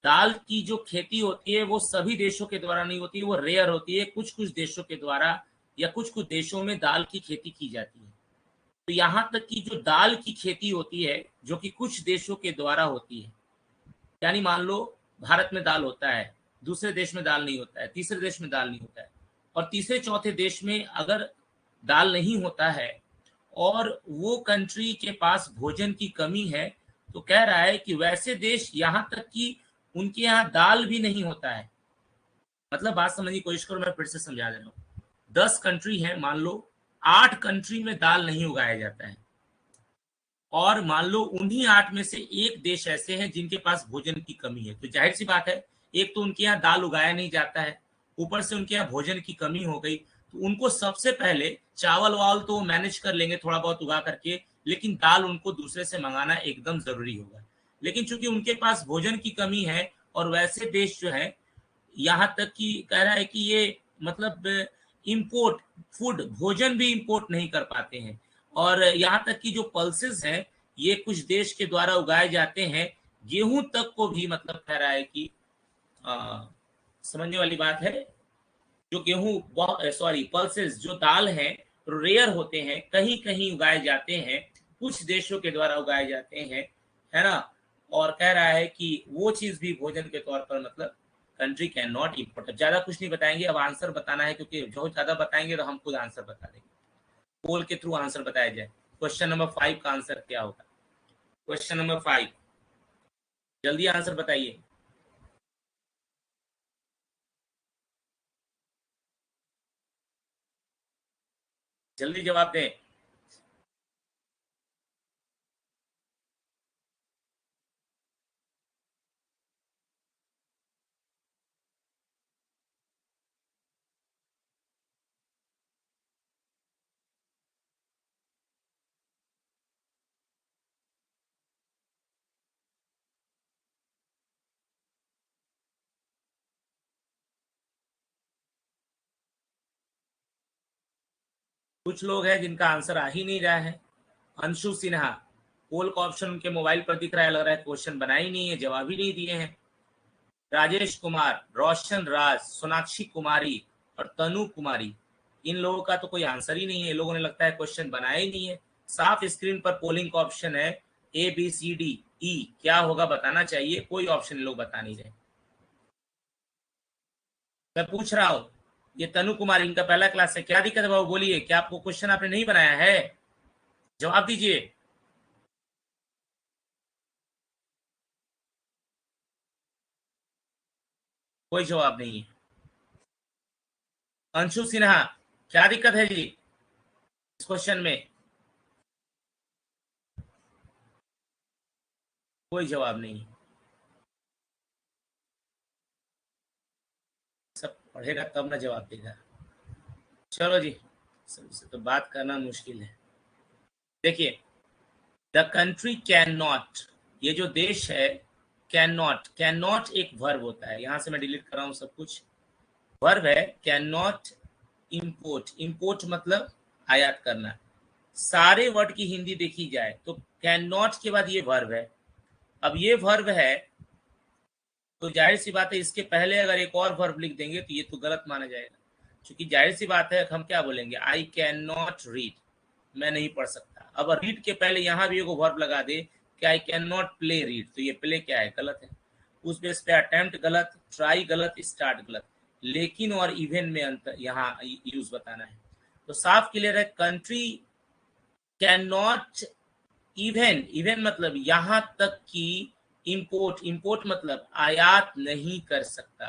दाल की जो खेती होती है वो सभी देशों के द्वारा नहीं होती है, वो रेयर होती है। कुछ कुछ देशों के द्वारा या कुछ कुछ देशों में दाल की खेती की जाती है। तो यहाँ तक कि जो दाल की खेती होती है जो कि कुछ देशों के द्वारा होती है, यानी मान लो भारत में दाल होता है, दूसरे देश में दाल नहीं होता है, तीसरे देश में दाल नहीं होता है, और तीसरे चौथे देश में अगर दाल नहीं होता है और वो कंट्री के पास भोजन की कमी है, तो कह रहा है कि वैसे देश, यहाँ तक कि उनके यहाँ दाल भी नहीं होता है, मतलब बात समझने की कोशिश करो, मैं फिर से समझा दे रहा हूँ। 10 कंट्री है, मान लो 8 कंट्री में दाल नहीं उगाया जाता है, और मान लो उन्हीं 8 में से एक देश ऐसे हैं जिनके पास भोजन की कमी है। तो जाहिर सी बात है, एक तो उनके यहाँ दाल उगाया नहीं जाता है, ऊपर से उनके यहाँ भोजन की कमी हो गई, तो उनको सबसे पहले चावल वावल तो मैनेज कर लेंगे थोड़ा बहुत उगा करके, लेकिन दाल उनको दूसरे से मंगाना एकदम जरूरी होगा। लेकिन चूंकि उनके पास भोजन की कमी है, और वैसे देश जो है यहाँ तक कि कह रहा है कि ये मतलब इंपोर्ट फूड भोजन भी इंपोर्ट नहीं कर पाते हैं, और यहाँ तक कि जो पल्सेस हैं ये कुछ देश के द्वारा उगाए जाते हैं, गेहूं तक को भी मतलब कह रहा है कि समझने वाली बात है, जो गेहूं सॉरी पल्सेस जो दाल हैं रेयर होते हैं, कहीं कहीं उगाए जाते हैं, कुछ देशों के द्वारा उगाए जाते हैं, है ना। और कह रहा है कि वो चीज भी भोजन के तौर पर मतलब कंट्री कैन नॉट इम्पोर्ट। ज्यादा कुछ नहीं बताएंगे, अब आंसर बताना है, क्योंकि जो ज्यादा बताएंगे तो हम खुद आंसर बता देंगे, पोल के थ्रू आंसर बताया जाए। क्वेश्चन नंबर 5 का आंसर क्या होगा? क्वेश्चन नंबर 5, जल्दी आंसर बताइए। जल्दी जवाब दें। कुछ लोग हैं जिनका आंसर आ ही नहीं रहा है। अंशु सिन्हा, पोल का ऑप्शन उनके मोबाइल पर दिख रहा है, लग रहा है क्वेश्चन बना ही नहीं है, जवाब ही नहीं दिए हैं। राजेश कुमार, रोशन राज, सोनाक्षी कुमारी और तनु कुमारी, इन लोगों का तो कोई आंसर ही नहीं है। लोगों ने लगता है क्वेश्चन बनाया ही नहीं है। साफ स्क्रीन पर पोलिंग का ऑप्शन है ABCDE, क्या होगा बताना चाहिए, कोई ऑप्शन लोग बता नहीं रहे। मैं पूछ रहा हूं, ये तनु कुमारी, इनका पहला क्लास है, क्या दिक्कत है बाबू? बोलिए, क्या आपको क्वेश्चन आपने नहीं बनाया है? जवाब दीजिए। कोई जवाब नहीं है। अंशु सिन्हा, क्या दिक्कत है जी इस क्वेश्चन में? कोई जवाब नहीं। सब पढ़ेगा तब ना जवाब देगा। चलो जी, सबसे तो बात करना मुश्किल है। देखिए, द कंट्री कैन नॉट, ये जो देश है, कैन नॉट एक वर्ब होता है। यहां से मैं डिलीट कर रहा हूं सब कुछ, वर्ब है कैन नॉट इम्पोर्ट। इम्पोर्ट मतलब आयात करना। सारे वर्ड की हिंदी देखी जाए तो कैन नॉट के बाद ये वर्ब है। अब ये वर्ब है तो जाहिर सी बात है इसके पहले अगर एक और वर्ब लिख देंगे तो ये तो गलत माना जाएगा, क्योंकि जाहिर सी बात है हम क्या बोलेंगे, आई कैन नॉट रीड, मैं नहीं पढ़ सकता। अब रीड के पहले यहाँ भी एक वर्ब लगा दे कि I can not play read, तो ये प्ले क्या है, गलत है। उस बेस पे अटेम्प्ट गलत, ट्राई गलत, स्टार्ट गलत, लेकिन और इवन में अंतर यहाँ यूज बताना है। तो साफ क्लियर है, कंट्री कैन नॉट इवन मतलब यहां तक कि इंपोर्ट मतलब आयात नहीं कर सकता।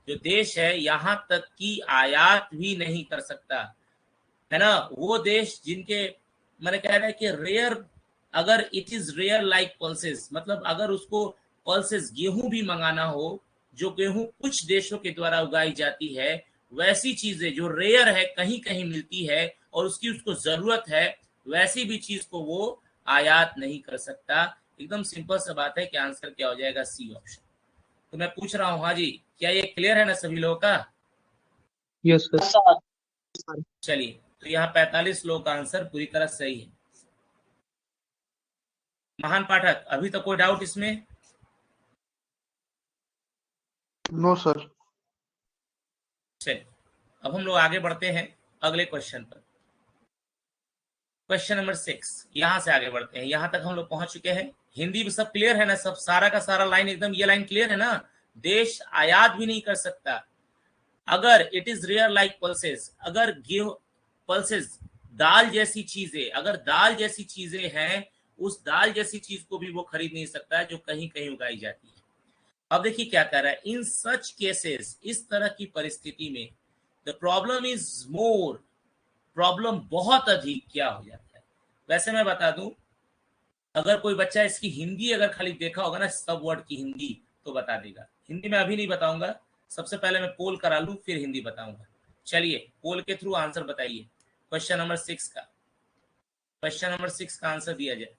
जो देश है यहां तक कि आयात भी नहीं कर सकता, है ना। वो देश जिनके मैंने कह रहा है कि रेयर, अगर it is rare like pulses, मतलब अगर उसको पल्सेस गेहूं भी मंगाना हो, जो गेहूं कुछ देशों के द्वारा उगाई जाती है, वैसी चीजें जो रेयर है, कहीं कहीं मिलती है और उसकी उसको जरूरत है, वैसी भी चीज को वो आयात नहीं कर सकता। एकदम सिंपल सा बात है कि आंसर क्या हो जाएगा, सी ऑप्शन। तो मैं पूछ रहा हूँ, हाँ जी, क्या ये क्लियर है ना सभी लोगों का? Yes sir. सर चलिए, तो यहाँ 45 लोगों का आंसर पूरी तरह सही है। महान पाठक, अभी तक कोई डाउट इसमें? No sir. चलिए, अब हम लोग आगे बढ़ते हैं अगले क्वेश्चन पर। क्वेश्चन नंबर 6, यहां से आगे बढ़ते हैं। यहां तक हम लोग पहुंच चुके हैं। हिंदी में सब क्लियर है ना? सब सारा का सारा लाइन एकदम, ये लाइन क्लियर है ना? देश आयात भी नहीं कर सकता अगर it is rare like pulses, अगर गेहूं पल्सेस दाल जैसी चीजें, अगर दाल जैसी चीजें हैं, उस दाल जैसी चीज को भी वो खरीद नहीं सकता जो कहीं कहीं उगाई जाती है। अब देखिए क्या कर रहा है, इन सच केसेस, इस तरह की परिस्थिति में the problem is more, problem बहुत अधिक क्या हो जाता है। वैसे मैं बता दूं, अगर कोई बच्चा इसकी हिंदी अगर खाली देखा होगा ना, सब वर्ड की हिंदी, तो बता देगा। हिंदी में अभी नहीं बताऊंगा, सबसे पहले मैं पोल करा लूं फिर हिंदी बताऊंगा। चलिए पोल के थ्रू आंसर बताइए क्वेश्चन नंबर 6 का। क्वेश्चन नंबर 6 का आंसर दिया जाए।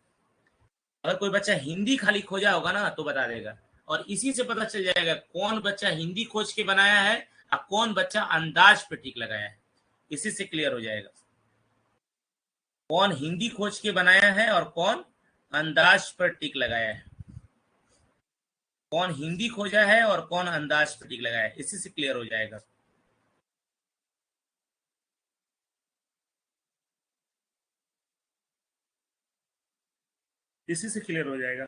अगर कोई बच्चा हिंदी खाली खोजा होगा ना तो बता देगा, और इसी से पता चल जाएगा कौन बच्चा हिंदी खोज के बनाया है और कौन बच्चा अंदाज पे टिक लगाया है। इसी से क्लियर हो जाएगा कौन हिंदी खोज के बनाया है और कौन अंदाज पर टिक लगाया है, कौन हिंदी खोजा है और कौन अंदाज पर टिक लगाया है। इसी से क्लियर हो जाएगा। इसी से क्लियर हो जाएगा।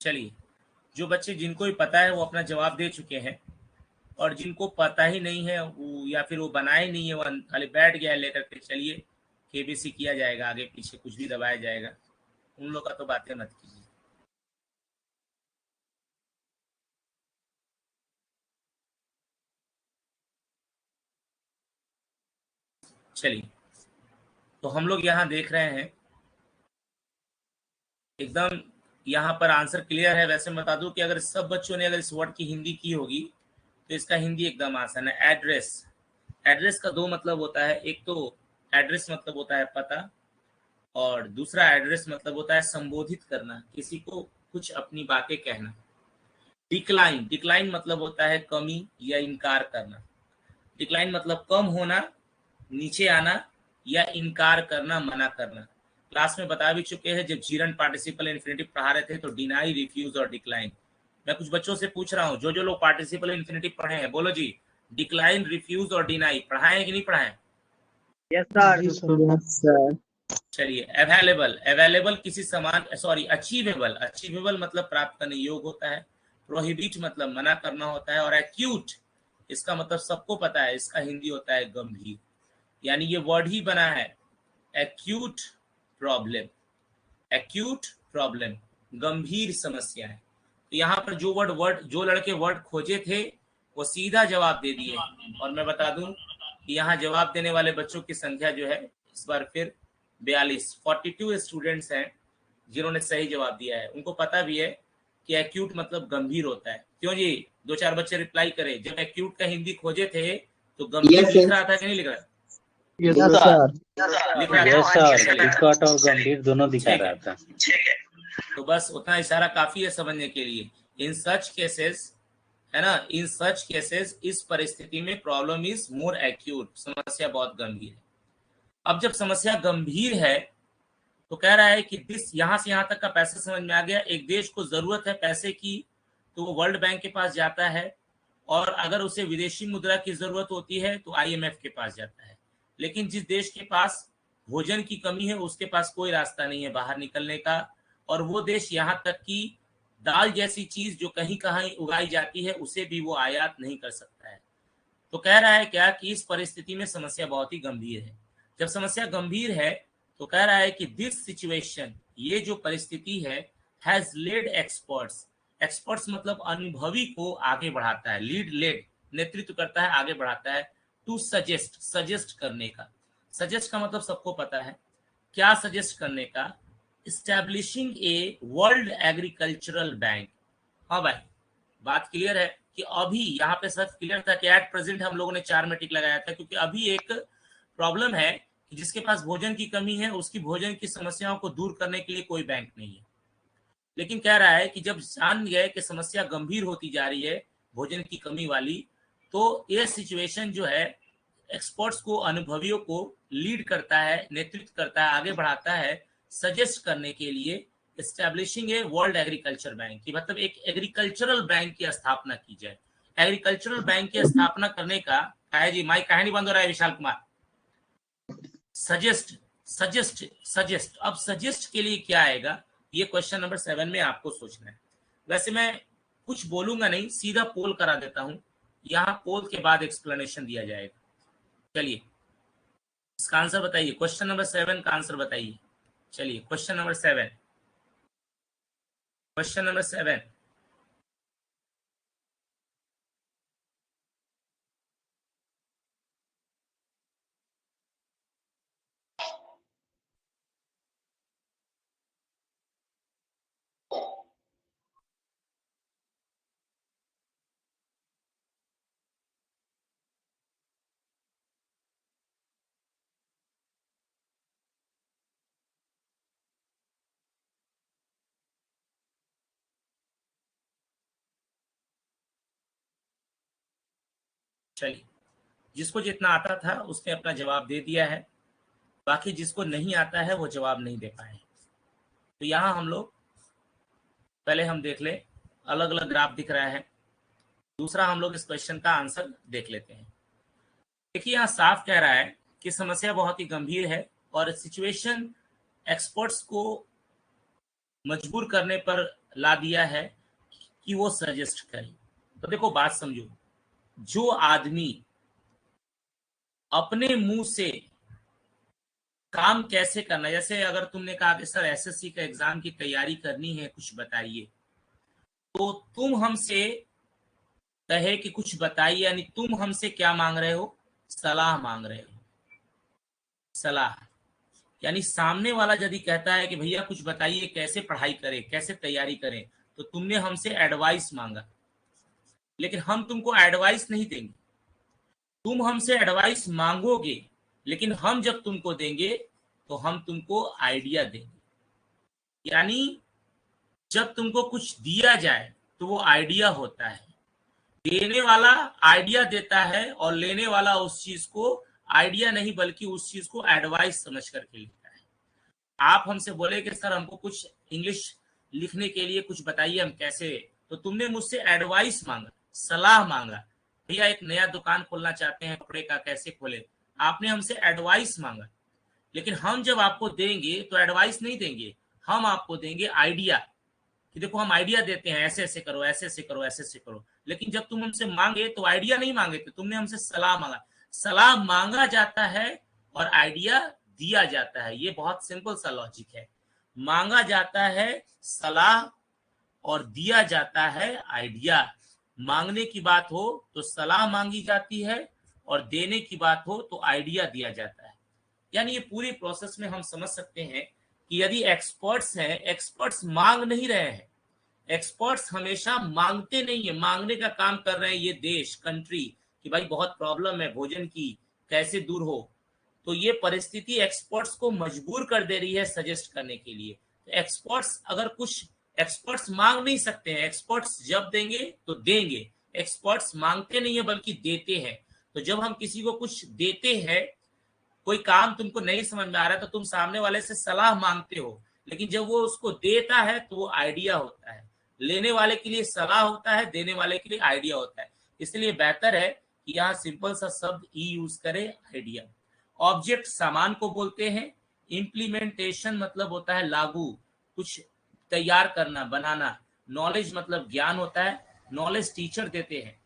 चलिए, जो बच्चे जिनको ही पता है वो अपना जवाब दे चुके हैं, और जिनको पता ही नहीं है वो, या फिर वो बनाए नहीं है, वो खाली बैठ गया है लेकर के, चलिए केबीसी किया जाएगा, आगे पीछे कुछ भी दबाया जाएगा, उन लोग का तो बातें मत कीजिए। चलिए, तो हम लोग यहाँ देख रहे हैं एकदम यहाँ पर आंसर क्लियर है। वैसे मैं बता दूं कि अगर सब बच्चों ने अगर इस वर्ड की हिंदी की होगी तो इसका हिंदी एकदम आसान है। एड्रेस, एड्रेस का दो मतलब होता है, एक तो एड्रेस मतलब होता है पता, और दूसरा एड्रेस मतलब होता है संबोधित करना, किसी को कुछ अपनी बातें कहना। डिक्लाइन, डिक्लाइन मतलब होता है कमी या इनकार करना। डिक्लाइन मतलब कम होना, नीचे आना, या इनकार करना, मना करना। क्लास में बता भी चुके हैं, जब जीरन पार्टिसिपल इन्फिनिटिव पढ़ा रहे थे तो डिनाई, रिफ्यूज और डिक्लाइन। मैं कुछ बच्चों से पूछ रहा हूँ, जो जो लोग पार्टिसिपल इन्फिनिटिव पढ़े हैं बोलो जी, डिक्लाइन, रिफ्यूज और डिनाई पढ़ाए हैं कि नहीं पढ़ाए? जी सर। चलिए, अवेलेबल, अवेलेबल किसी सामान, सॉरी अचीवेबल, अचीवेबल मतलब प्राप्त करने योग्य होता है। प्रोहिबिट मतलब मना करना होता है। और एक्यूट, इसका मतलब सबको पता है, इसका हिंदी होता है गंभीर। यानी ये वर्ड ही बना है एक्यूट प्रॉब्लम, एक्यूट प्रॉब्लम, गंभीर समस्या है। तो यहाँ पर जो वर्ड जो लड़के वर्ड खोजे थे वो सीधा जवाब दे दिए। और मैं बता दूं कि यहाँ जवाब देने वाले बच्चों की संख्या जो है इस बार फिर 42 स्टूडेंट्स हैं जिन्होंने सही जवाब दिया है। उनको पता भी है कि एक्यूट मतलब गंभीर होता है। क्यों जी, दो चार बच्चे रिप्लाई करें, जब एक्यूट का हिंदी खोजे थे तो गंभीर लिख रहा था कि नहीं लिख रहा? Yes sir. लिख रहा यस था। सर, विकट और गंभीर दोनों दिखा रहा था। तो बस उतना इशारा काफी है समझने के लिए। इन सच केसेस, है ना, इन सच केसेस, इस परिस्थिति में प्रॉब्लम इज मोर एक्यूट, समस्या बहुत गंभीर है। अब जब समस्या गंभीर है तो कह रहा है कि दिस, यहां से यहां तक का पैसा समझ में आ गया। एक देश को जरूरत है पैसे की तो वो वर्ल्ड बैंक के पास जाता है, और अगर उसे विदेशी मुद्रा की जरूरत होती है तो आईएमएफ के पास जाता है। लेकिन जिस देश के पास भोजन की कमी है उसके पास कोई रास्ता नहीं है बाहर निकलने का, और वो देश यहाँ तक कि दाल जैसी चीज जो कहीं कहीं उगाई जाती है उसे भी वो आयात नहीं कर सकता है। तो कह रहा है क्या कि इस परिस्थिति में समस्या बहुत ही गंभीर है। जब समस्या गंभीर है तो कह रहा है कि दिस सिचुएशन, ये जो परिस्थिति है, हैज लेड एक्सपर्ट्स, एक्सपर्ट्स मतलब अनुभवी को आगे बढ़ाता है, लीड, लेड नेतृत्व करता है, आगे बढ़ाता है, टू सजेस्ट, सजेस्ट करने का। सजेस्ट का मतलब सबको पता है, क्या सजेस्ट करने का? Establishing a world agricultural bank. हाँ भाई, बात क्लियर है कि अभी यहाँ पे सब क्लियर था कि एट प्रेजेंट हम लोगों ने 4 में टिक लगाया था, क्योंकि अभी एक प्रॉब्लम है कि जिसके पास भोजन की कमी है उसकी भोजन की समस्याओं को दूर करने के लिए कोई बैंक नहीं है। लेकिन कह रहा है कि जब जान गए कि समस्या गंभीर होती जा रही है भोजन की कमी वाली, तो ये सिचुएशन जो है एक्सपर्ट्स को, अनुभवियों को लीड करता है, नेतृत्व करता है, आगे बढ़ाता है सजेस्ट करने के लिए establishing a world agriculture bank की, मतलब एक एग्रीकल्चरल बैंक की स्थापना की जाए। एग्रीकल्चरल बैंक की स्थापना करने का है जी, माइक कहानी बंद हो रहा है Vishal Kumar. Suggest, suggest, suggest, अब सजेस्ट के लिए क्या आएगा ये क्वेश्चन नंबर 7 में आपको सोचना है। वैसे मैं कुछ बोलूंगा नहीं, सीधा पोल करा देता हूं, यहाँ पोल के बाद एक्सप्लेनेशन दिया जाएगा। चलिए, इसका आंसर बताइए, क्वेश्चन नंबर 7 का आंसर बताइए। चलिए क्वेश्चन नंबर 7, क्वेश्चन नंबर 7। चलिए, जिसको जितना आता था उसने अपना जवाब दे दिया है, बाकी जिसको नहीं आता है वो जवाब नहीं दे पाए। तो यहाँ हम लोग पहले हम देख ले, अलग अलग ग्राफ दिख रहा है। दूसरा हम लोग इस क्वेश्चन का आंसर देख लेते हैं। देखिए यहाँ साफ कह रहा है कि समस्या बहुत ही गंभीर है और सिचुएशन एक्सपर्ट्स को मजबूर करने पर ला दिया है कि वो सजेस्ट करें। तो देखो बात समझो, जो आदमी अपने मुंह से काम कैसे करना, जैसे अगर तुमने कहा कि सर एसएससी का एग्जाम की तैयारी करनी है, कुछ बताइए, तो तुम हमसे कहे कि कुछ बताइए, यानी तुम हमसे क्या मांग रहे हो? सलाह मांग रहे हो। सलाह यानी सामने वाला यदि कहता है कि भैया कुछ बताइए, कैसे पढ़ाई करें, कैसे तैयारी करें, तो तुमने हमसे एडवाइस मांगा, लेकिन हम तुमको एडवाइस नहीं देंगे। तुम हमसे एडवाइस मांगोगे, लेकिन हम जब तुमको देंगे तो हम तुमको आइडिया देंगे। यानी जब तुमको कुछ दिया जाए तो वो आइडिया होता है। देने वाला आइडिया देता है और लेने वाला उस चीज को आइडिया नहीं बल्कि उस चीज को एडवाइस समझ करके लेता है। आप हमसे बोले कि सर हमको कुछ इंग्लिश लिखने के लिए कुछ बताइए, हम कैसे, तो तुमने मुझसे एडवाइस मांगा, सलाह मांगा, भैया एक नया दुकान खोलना चाहते हैं कपड़े का, कैसे खोले, आपने हमसे एडवाइस मांगा। लेकिन हम जब आपको देंगे तो एडवाइस नहीं देंगे, हम आपको देंगे आइडिया, कि देखो हम आइडिया देते हैं, ऐसे ऐसे करो, ऐसे ऐसे करो, ऐसे ऐसे करो। लेकिन जब तुम हमसे मांगे तो आइडिया नहीं मांगे थे, तुमने हमसे सलाह मांगा। सलाह मांगा जाता है और आइडिया दिया जाता है। ये बहुत सिंपल सा लॉजिक है। मांगा जाता है सलाह और दिया जाता है आइडिया। मांगने की बात हो तो सलाह मांगी जाती है और देने की बात हो तो आइडिया दिया जाता है। यानी ये पूरी प्रोसेस में हम समझ सकते हैं कि यदि एक्सपर्ट्स हैं, एक्सपर्ट्स मांग नहीं रहे हैं, एक्सपर्ट्स हमेशा मांगते नहीं है, मांगने का काम कर रहे हैं ये देश, कंट्री, कि भाई बहुत प्रॉब्लम है भोजन की, कैसे दूर हो। तो ये परिस्थिति एक्सपर्ट्स को मजबूर कर दे रही है सजेस्ट करने के लिए। तो एक्सपर्ट्स अगर कुछ, एक्सपर्ट्स मांग नहीं सकते हैं, एक्सपर्ट्स जब देंगे तो देंगे। एक्सपर्ट्स मांगते नहीं है बल्कि देते हैं। तो जब हम किसी को कुछ देते हैं, कोई काम तुमको नहीं समझ में आ रहा है तो तुम सामने वाले से सलाह मांगते हो, लेकिन जब वो उसको देता है तो वो आइडिया होता है। लेने वाले के लिए सलाह होता है, देने वाले के लिए आइडिया होता है। इसलिए बेहतर है कि यहाँ सिंपल सा शब्द ई यूज करें, आइडिया। ऑब्जेक्ट सामान को बोलते हैं। इम्प्लीमेंटेशन मतलब होता है लागू, कुछ तैयार करना, बनाना। नॉलेज मतलब ज्ञान होता है, नॉलेज टीचर देते हैं।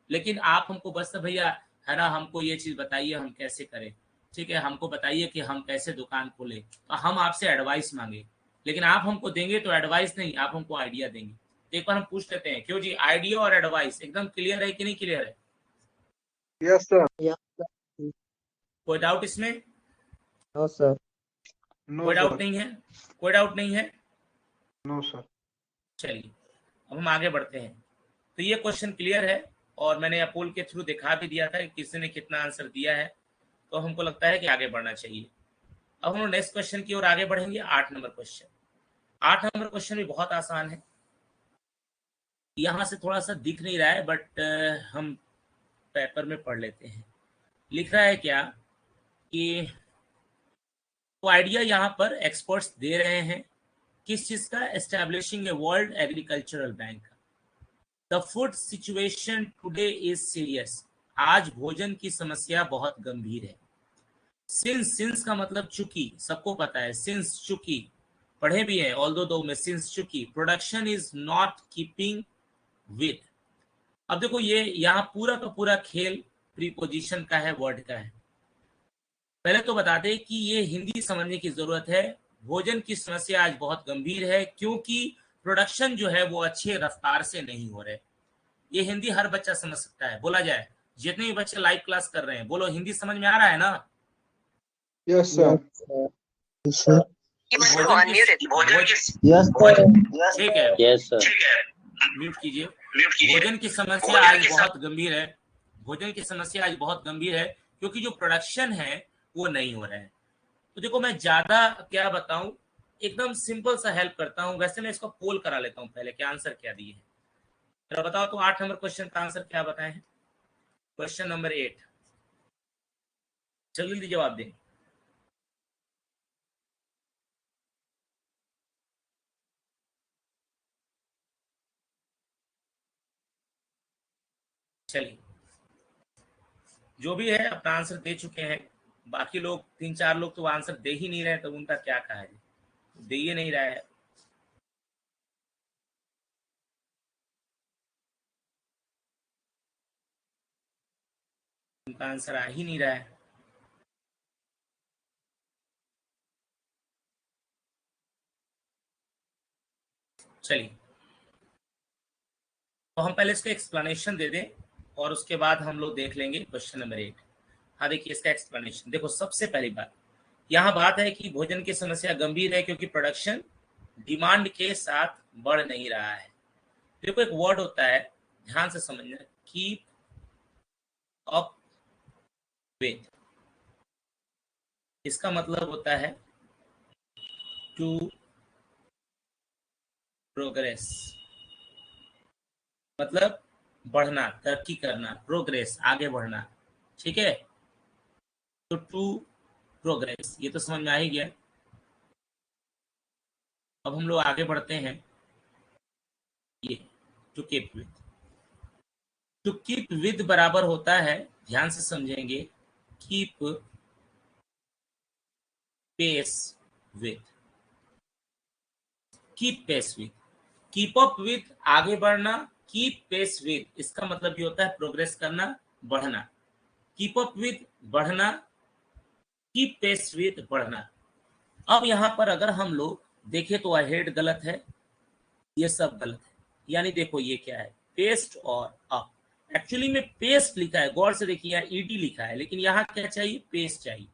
लेकिन आप हमको बस भैया है ना, हमको ये चीज बताइए हम कैसे करें, ठीक है, हमको बताइए कि हम कैसे दुकान खोले, तो हम आपसे एडवाइस मांगे, लेकिन आप हमको देंगे तो एडवाइस नहीं, आप हमको आइडिया देंगे। तो एक बार हम पूछ लेते हैं, क्यों जी आइडिया और एडवाइस एकदम क्लियर है कि नहीं क्लियर है? Yes sir. कोई डाउट इसमें? No sir. कोई डाउट नहीं है? कोई डाउट नहीं है? No sir. चलिए अब हम आगे बढ़ते हैं। तो ये क्वेश्चन क्लियर है और मैंने अपोल के थ्रू दिखा भी दिया था कि किसी ने कितना आंसर दिया है, तो हमको लगता है कि आगे बढ़ना चाहिए। अब हम नेक्स्ट क्वेश्चन की ओर आगे बढ़ेंगे। 8 नंबर क्वेश्चन। 8 नंबर क्वेश्चन भी बहुत आसान है। यहाँ से थोड़ा सा दिख नहीं रहा है बट हम पेपर में पढ़ लेते हैं। लिख रहा है क्या कि तो आइडिया यहाँ पर एक्सपर्ट्स दे रहे हैं किस चीज का? Establishing a world agricultural bank. The food situation today is serious. आज भोजन की समस्या बहुत गंभीर है। सिंस का मतलब चूंकि, सबको पता है सिंस, चूंकि, पढ़े भी है ऑल्दो दो में, सिंस चूंकि, production is not keeping with. अब देखो ये यहाँ पूरा का पूरा खेल प्रीपोजिशन का है, वर्ड का है। पहले तो बता दें कि ये हिंदी समझने की जरूरत है। भोजन की समस्या आज बहुत गंभीर है क्योंकि प्रोडक्शन जो है वो अच्छे रफ्तार से नहीं हो रहे। ये हिंदी हर बच्चा समझ सकता है। बोला जाए, जितने भी बच्चे लाइव क्लास कर रहे हैं, बोलो हिंदी समझ में आ रहा है ना? Yes sir. ठीक है, यस सर। म्यूट कीजिए। भोजन की समस्या आज बहुत गंभीर है। भोजन की समस्या आज बहुत गंभीर है क्योंकि जो प्रोडक्शन है वो नहीं हो रहा है। तो देखो, मैं ज्यादा क्या बताऊं, एकदम सिंपल सा हेल्प करता हूं। वैसे मैं इसको पोल करा लेता हूं पहले कि आंसर क्या दिए है। जरा बताओ तो 8 नंबर क्वेश्चन का आंसर क्या बताए हैं? क्वेश्चन नंबर 8, जल्दी जल्दी जवाब दें। चलिए, जो भी है अपना आंसर दे चुके हैं। बाकी लोग 3-4 लोग तो आंसर दे ही नहीं रहे, तो उनका क्या कहा है, दे ही नहीं रहा है। उनका आंसर आ ही नहीं रहा है। चलिए, तो हम पहले इसका एक्सप्लेनेशन दे दें और उसके बाद हम लोग देख लेंगे क्वेश्चन नंबर 8। हाँ, देखिए इसका एक्सप्लेनेशन देखो। सबसे पहली बात, यहाँ बात है कि भोजन की समस्या गंभीर है क्योंकि प्रोडक्शन डिमांड के साथ बढ़ नहीं रहा है। देखो, एक वर्ड होता है, ध्यान से समझना, कीप अप विथ। इसका मतलब होता है टू प्रोग्रेस, मतलब बढ़ना, तरक्की करना, प्रोग्रेस आगे बढ़ना। ठीक है, तो टू प्रोग्रेस ये तो समझ में आ ही गया। अब हम लोग आगे बढ़ते हैं। ये to keep with, to keep with बराबर होता है, ध्यान से समझेंगे, keep pace with. Keep pace with, keep up with आगे बढ़ना, कीप पेस विथ इसका मतलब ये होता है प्रोग्रेस करना, बढ़ना। कीप अप विथ बढ़ना, कीप पेस विथ बढ़ना। अब यहाँ पर अगर हम लोग देखें तो अहेड गलत है, ये सब गलत है। यानी देखो ये क्या है, पेस्ट और अप। एक्चुअली में पेस्ट लिखा है, गौर से देखिए, यहाँ ईडी लिखा है, लेकिन यहाँ क्या चाहिए, पेस्ट चाहिए।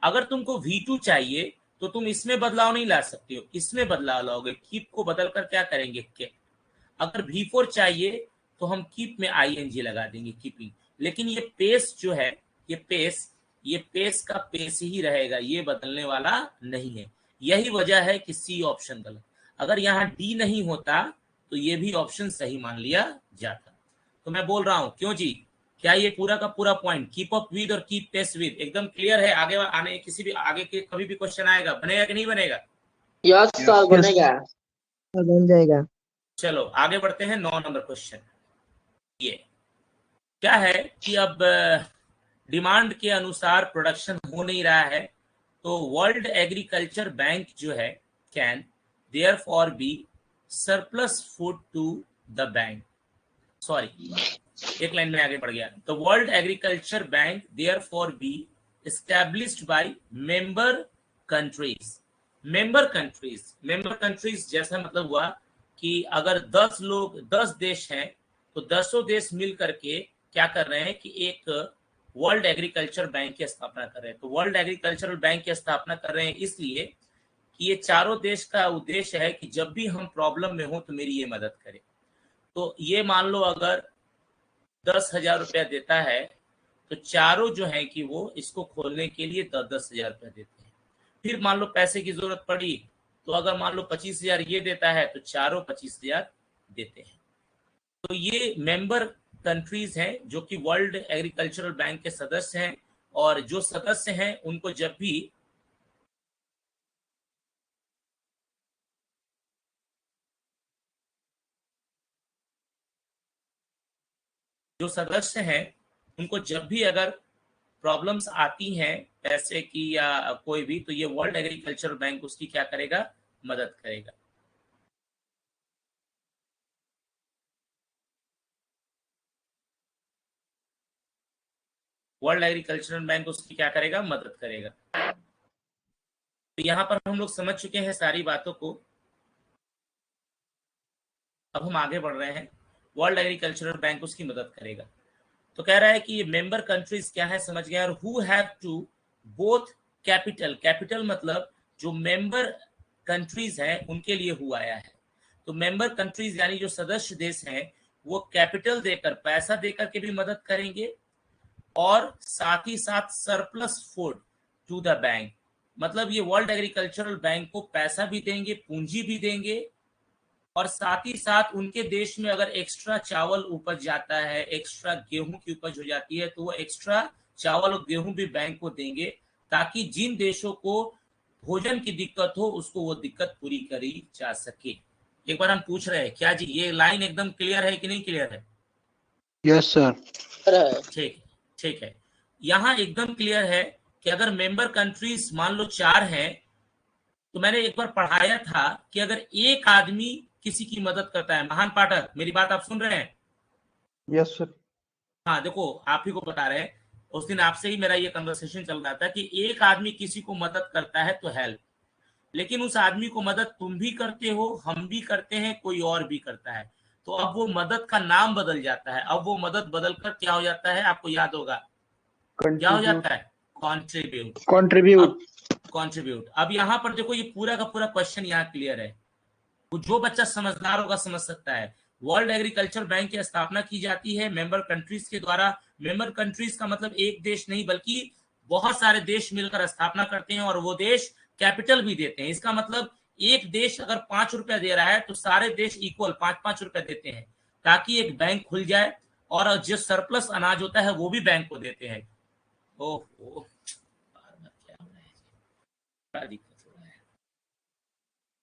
अगर तुमको V2 चाहिए तो तुम इसमें बदलाव नहीं ला सकते हो, इसमें बदलाव लाओगे। कीप को बदलकर क्या करेंगे, के। अगर V4 चाहिए तो हम कीप में ING लगा देंगे, कीपिंग। लेकिन ये पेस जो है, ये पेस का पेस ही रहेगा, ये बदलने वाला नहीं है। यही वजह है कि सी ऑप्शन गलत। अगर यहाँ डी नहीं होता तो ये भी ऑप्शन सही मान लिया जाता। तो मैं बोल रहा हूं, क्यों जी, क्या ये पूरा का पूरा पॉइंट कीप अप विद और कीप पेस विद एकदम क्लियर है? आगे आने किसी भी आगे के कभी भी क्वेश्चन आएगा, बनेगा कि नहीं बनेगा? यस सर, बनेगा। बन जाएगा। चलो आगे बढ़ते हैं। 9 नंबर क्वेश्चन। ये क्या है कि अब डिमांड के अनुसार प्रोडक्शन हो नहीं रहा है, तो वर्ल्ड एग्रीकल्चर बैंक जो है, can therefore be surplus food to the bank. Sorry, एक लाइन में आगे बढ़ गया। The world agriculture bank therefore be established by member countries. Member countries जैसा मतलब हुआ कि अगर 10 देश हैं तो 10 देश मिल करके क्या कर रहे हैं कि एक वर्ल्ड एग्रीकल्चर बैंक की स्थापना कर रहे हैं। तो वर्ल्ड एग्रीकल्चरल बैंक की स्थापना कर रहे हैं इसलिए कि ये चारों देश का उद्देश्य है कि जब भी हम प्रॉब्लम में हो तो मेरी ये मदद करे। तो ये मान लो अगर 10,000 रुपया देता है तो चारों जो है कि वो इसको खोलने के लिए 10,000 रुपया देते हैं। फिर मान लो पैसे की जरूरत पड़ी तो अगर मान लो 25,000 ये देता है तो चारों 25,000 देते हैं। तो ये मेंबर कंट्रीज हैं जो कि वर्ल्ड एग्रीकल्चरल बैंक के सदस्य हैं, और जो सदस्य हैं उनको जब भी अगर प्रॉब्लम्स आती हैं पैसे की या कोई भी, तो ये वर्ल्ड एग्रीकल्चरल बैंक उसकी क्या करेगा, मदद करेगा। वर्ल्ड एग्रीकल्चरल बैंक उसकी क्या करेगा, मदद करेगा। तो यहाँ पर हम लोग समझ चुके हैं सारी बातों को। अब हम आगे बढ़ रहे हैं। वर्ल्ड एग्रीकल्चरल बैंक उसकी मदद करेगा। तो कह रहा है कि मेंबर कंट्रीज क्या है, समझ गए। और who have to both capital, capital मतलब जो मेंबर कंट्रीज हैं उनके लिए हु आया है। तो मेंबर कंट्रीज यानी जो सदस्य देश हैं वो कैपिटल देकर, पैसा देकर के भी मदद करेंगे और साथ ही साथ surplus food to the bank, मतलब ये वर्ल्ड एग्रीकल्चरल बैंक को पैसा भी देंगे, पूंजी भी देंगे, और साथ ही साथ उनके देश में अगर एक्स्ट्रा चावल उपज जाता है, एक्स्ट्रा गेहूं की उपज हो जाती है, तो वो एक्स्ट्रा चावल और गेहूं भी बैंक को देंगे, ताकि जिन देशों को भोजन की दिक्कत हो उसको वो दिक्कत पूरी करी जा सके। एक बार हम पूछ रहे हैं, क्या जी ये लाइन एकदम क्लियर है कि नहीं क्लियर है? Yes sir. ठीक, ठीक है। यहाँ एकदम क्लियर है कि अगर मेंबर कंट्रीज मान लो 4 हैं, तो मैंने एक बार पढ़ाया था कि अगर एक आदमी किसी की मदद करता है, महान पाठक मेरी बात आप सुन रहे हैं? Yes sir. हाँ देखो, आप ही को बता रहे हैं, उस दिन आपसे ही मेरा ये कन्वर्सेशन चल रहा था कि एक आदमी किसी को मदद करता है तो हेल्प, लेकिन उस आदमी को मदद तुम भी करते हो, हम भी करते हैं, कोई और भी करता है, तो अब वो मदद का नाम बदल जाता है। अब वो मदद बदलकर क्या हो जाता है, आपको याद होगा क्या हो जाता है? कॉन्ट्रीब्यूट। कॉन्ट्रीब्यूट। अब यहाँ पर देखो, ये पूरा का पूरा क्वेश्चन यहाँ क्लियर है, जो बच्चा समझदार होगा समझ सकता है। वर्ल्ड एग्रीकल्चर बैंक की स्थापना की जाती है मेंबर कंट्रीज के द्वारा। मेंबर कंट्रीज का मतलब एक देश नहीं बल्कि बहुत सारे देश मिलकर स्थापना करते हैं, और वो देश कैपिटल भी देते हैं। इसका मतलब एक देश अगर 5 रुपया दे रहा है तो सारे देश इक्वल 5-5 रुपया देते हैं, ताकि एक बैंक खुल जाए, और जो सरप्लस अनाज होता है वो भी बैंक को देते हैं। ओह क्या हो रहा है, बड़ा दिक्कत हो रहा है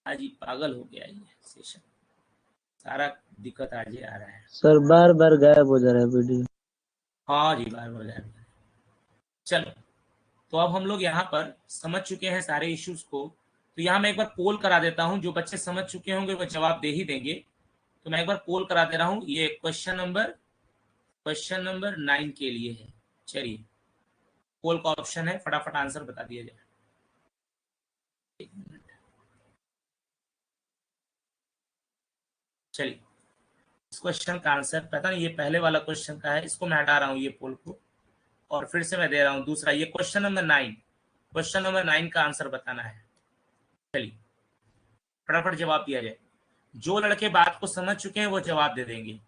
आज ही, पागल हो गया ये सेशन, सारा दिक्कत आज ही आ रहा है सर बार बार गायब हो जा रहा है वीडियो। हाँ जी, बार बार गायब। चलो, तो अब हम लोग यहाँ पर समझ चुके हैं सारे इश्यूज को। तो यहाँ मैं एक बार पोल करा देता हूँ, जो बच्चे समझ चुके होंगे वो जवाब दे ही देंगे। तो मैं एक बार पोल करा दे रहा हूँ, ये क्वेश्चन नंबर 9 के लिए है। चलिए, पोल का ऑप्शन है, फटाफट आंसर बता दिया जाए। एक मिनट, चलिए इस क्वेश्चन का आंसर पता नहीं, ये पहले वाला क्वेश्चन का है, इसको मैं हटा रहा हूँ ये पोल को, और फिर से मैं दे रहा हूँ दूसरा। ये क्वेश्चन नंबर 9 का आंसर बताना है। चलिए फटाफट जवाब दिया जाए। जो लड़के बात को समझ चुके हैं वो जवाब दे देंगे,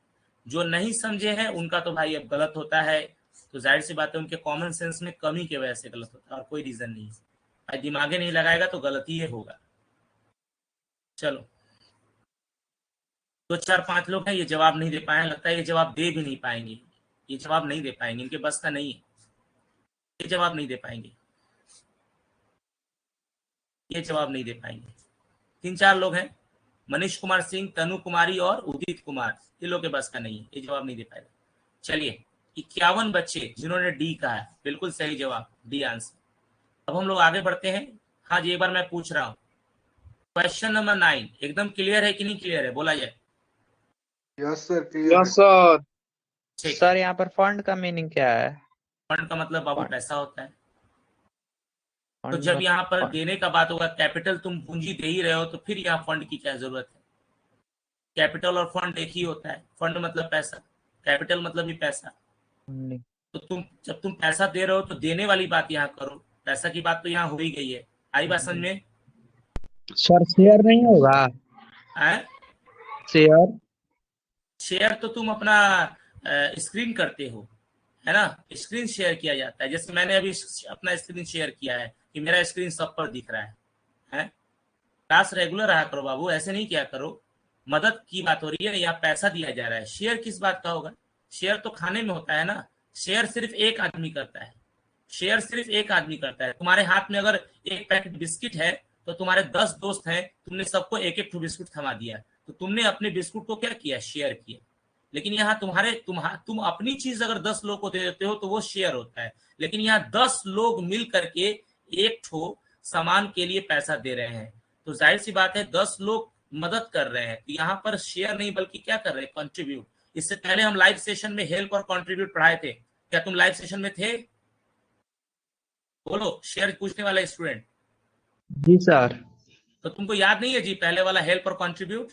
जो नहीं समझे हैं उनका तो भाई अब गलत होता है, तो जाहिर सी बात है उनके कॉमन सेंस में कमी की वजह से गलत होता है, और कोई रीजन नहीं है। भाई दिमागे नहीं लगाएगा तो गलत ही होगा। चलो, 2-4-5 लोग हैं ये जवाब नहीं दे पाए, लगता है ये जवाब दे भी नहीं पाएंगे, ये जवाब नहीं दे पाएंगे, इनके बस का नहीं है, ये जवाब नहीं दे पाएंगे, ये जवाब नहीं दे पाएंगे। 3-4 लोग हैं, मनीष कुमार सिंह, तनु कुमारी और उदित कुमार, ये लोग के बस का नहीं है, ये जवाब नहीं दे पाएगा। चलिए 51 बच्चे जिन्होंने डी कहा है, बिल्कुल सही जवाब, डी आंसर। अब हम लोग आगे बढ़ते हैं। हाँ जी, एक बार मैं पूछ रहा हूँ, क्वेश्चन नंबर 9 एकदम क्लियर है कि नहीं क्लियर है, बोला जाए। Yes sir. Yes sir. Sir यहाँ पर फंड का मीनिंग क्या है? फंड का मतलब बाबू पैसा होता है। तो फंड जब यहाँ पर फंड- देने का बात होगा, कैपिटल तुम पूंजी दे ही रहे हो, तो फिर यहाँ फंड की क्या जरूरत है? कैपिटल और फंड एक ही होता है, फंड मतलब पैसा, कैपिटल मतलब भी पैसा। नहीं। तो जब तुम पैसा दे रहे हो तो देने वाली बात यहाँ करो, पैसा की बात तो यहाँ हो ही गई है। आई बात समझ में? सर शेयर नहीं होगा? शेयर तो तुम अपना स्क्रीन करते हो, है ना, स्क्रीन शेयर किया जाता है। जैसे मैंने अभी अपना स्क्रीन शेयर किया है कि मेरा स्क्रीन सब पर दिख रहा है? क्लास रेगुलर रहा करो बाबू, ऐसे नहीं किया करो। मदद की बात हो रही है या पैसा दिया जा रहा है, शेयर किस बात का होगा? शेयर तो खाने में होता है ना, शेयर सिर्फ एक आदमी करता है, शेयर सिर्फ एक आदमी करता है। तुम्हारे हाथ में अगर एक पैकेट बिस्किट है तो तुम्हारे 10 दोस्त हैं, तुमने सबको एक एक बिस्कुट थमा दिया, तो तुमने अपने बिस्कुट को क्या किया? शेयर किया। लेकिन यहाँ तुम अपनी चीज अगर 10 लोग को दे देते हो तो वो शेयर होता है, लेकिन यहाँ 10 लोग मिल करके एक ठो सामान के लिए पैसा दे रहे हैं, तो जाहिर सी बात है 10 लोग मदद कर रहे हैं, तो यहाँ पर शेयर नहीं बल्कि क्या कर रहे हैं? कंट्रीब्यूट। इससे पहले हम लाइव सेशन में हेल्प और कंट्रीब्यूट पढ़ाए थे, क्या तुम लाइव सेशन में थे? बोलो, शेयर पूछने वाला स्टूडेंट। जी सर। तो तुमको याद नहीं है जी पहले वाला हेल्प और कंट्रीब्यूट?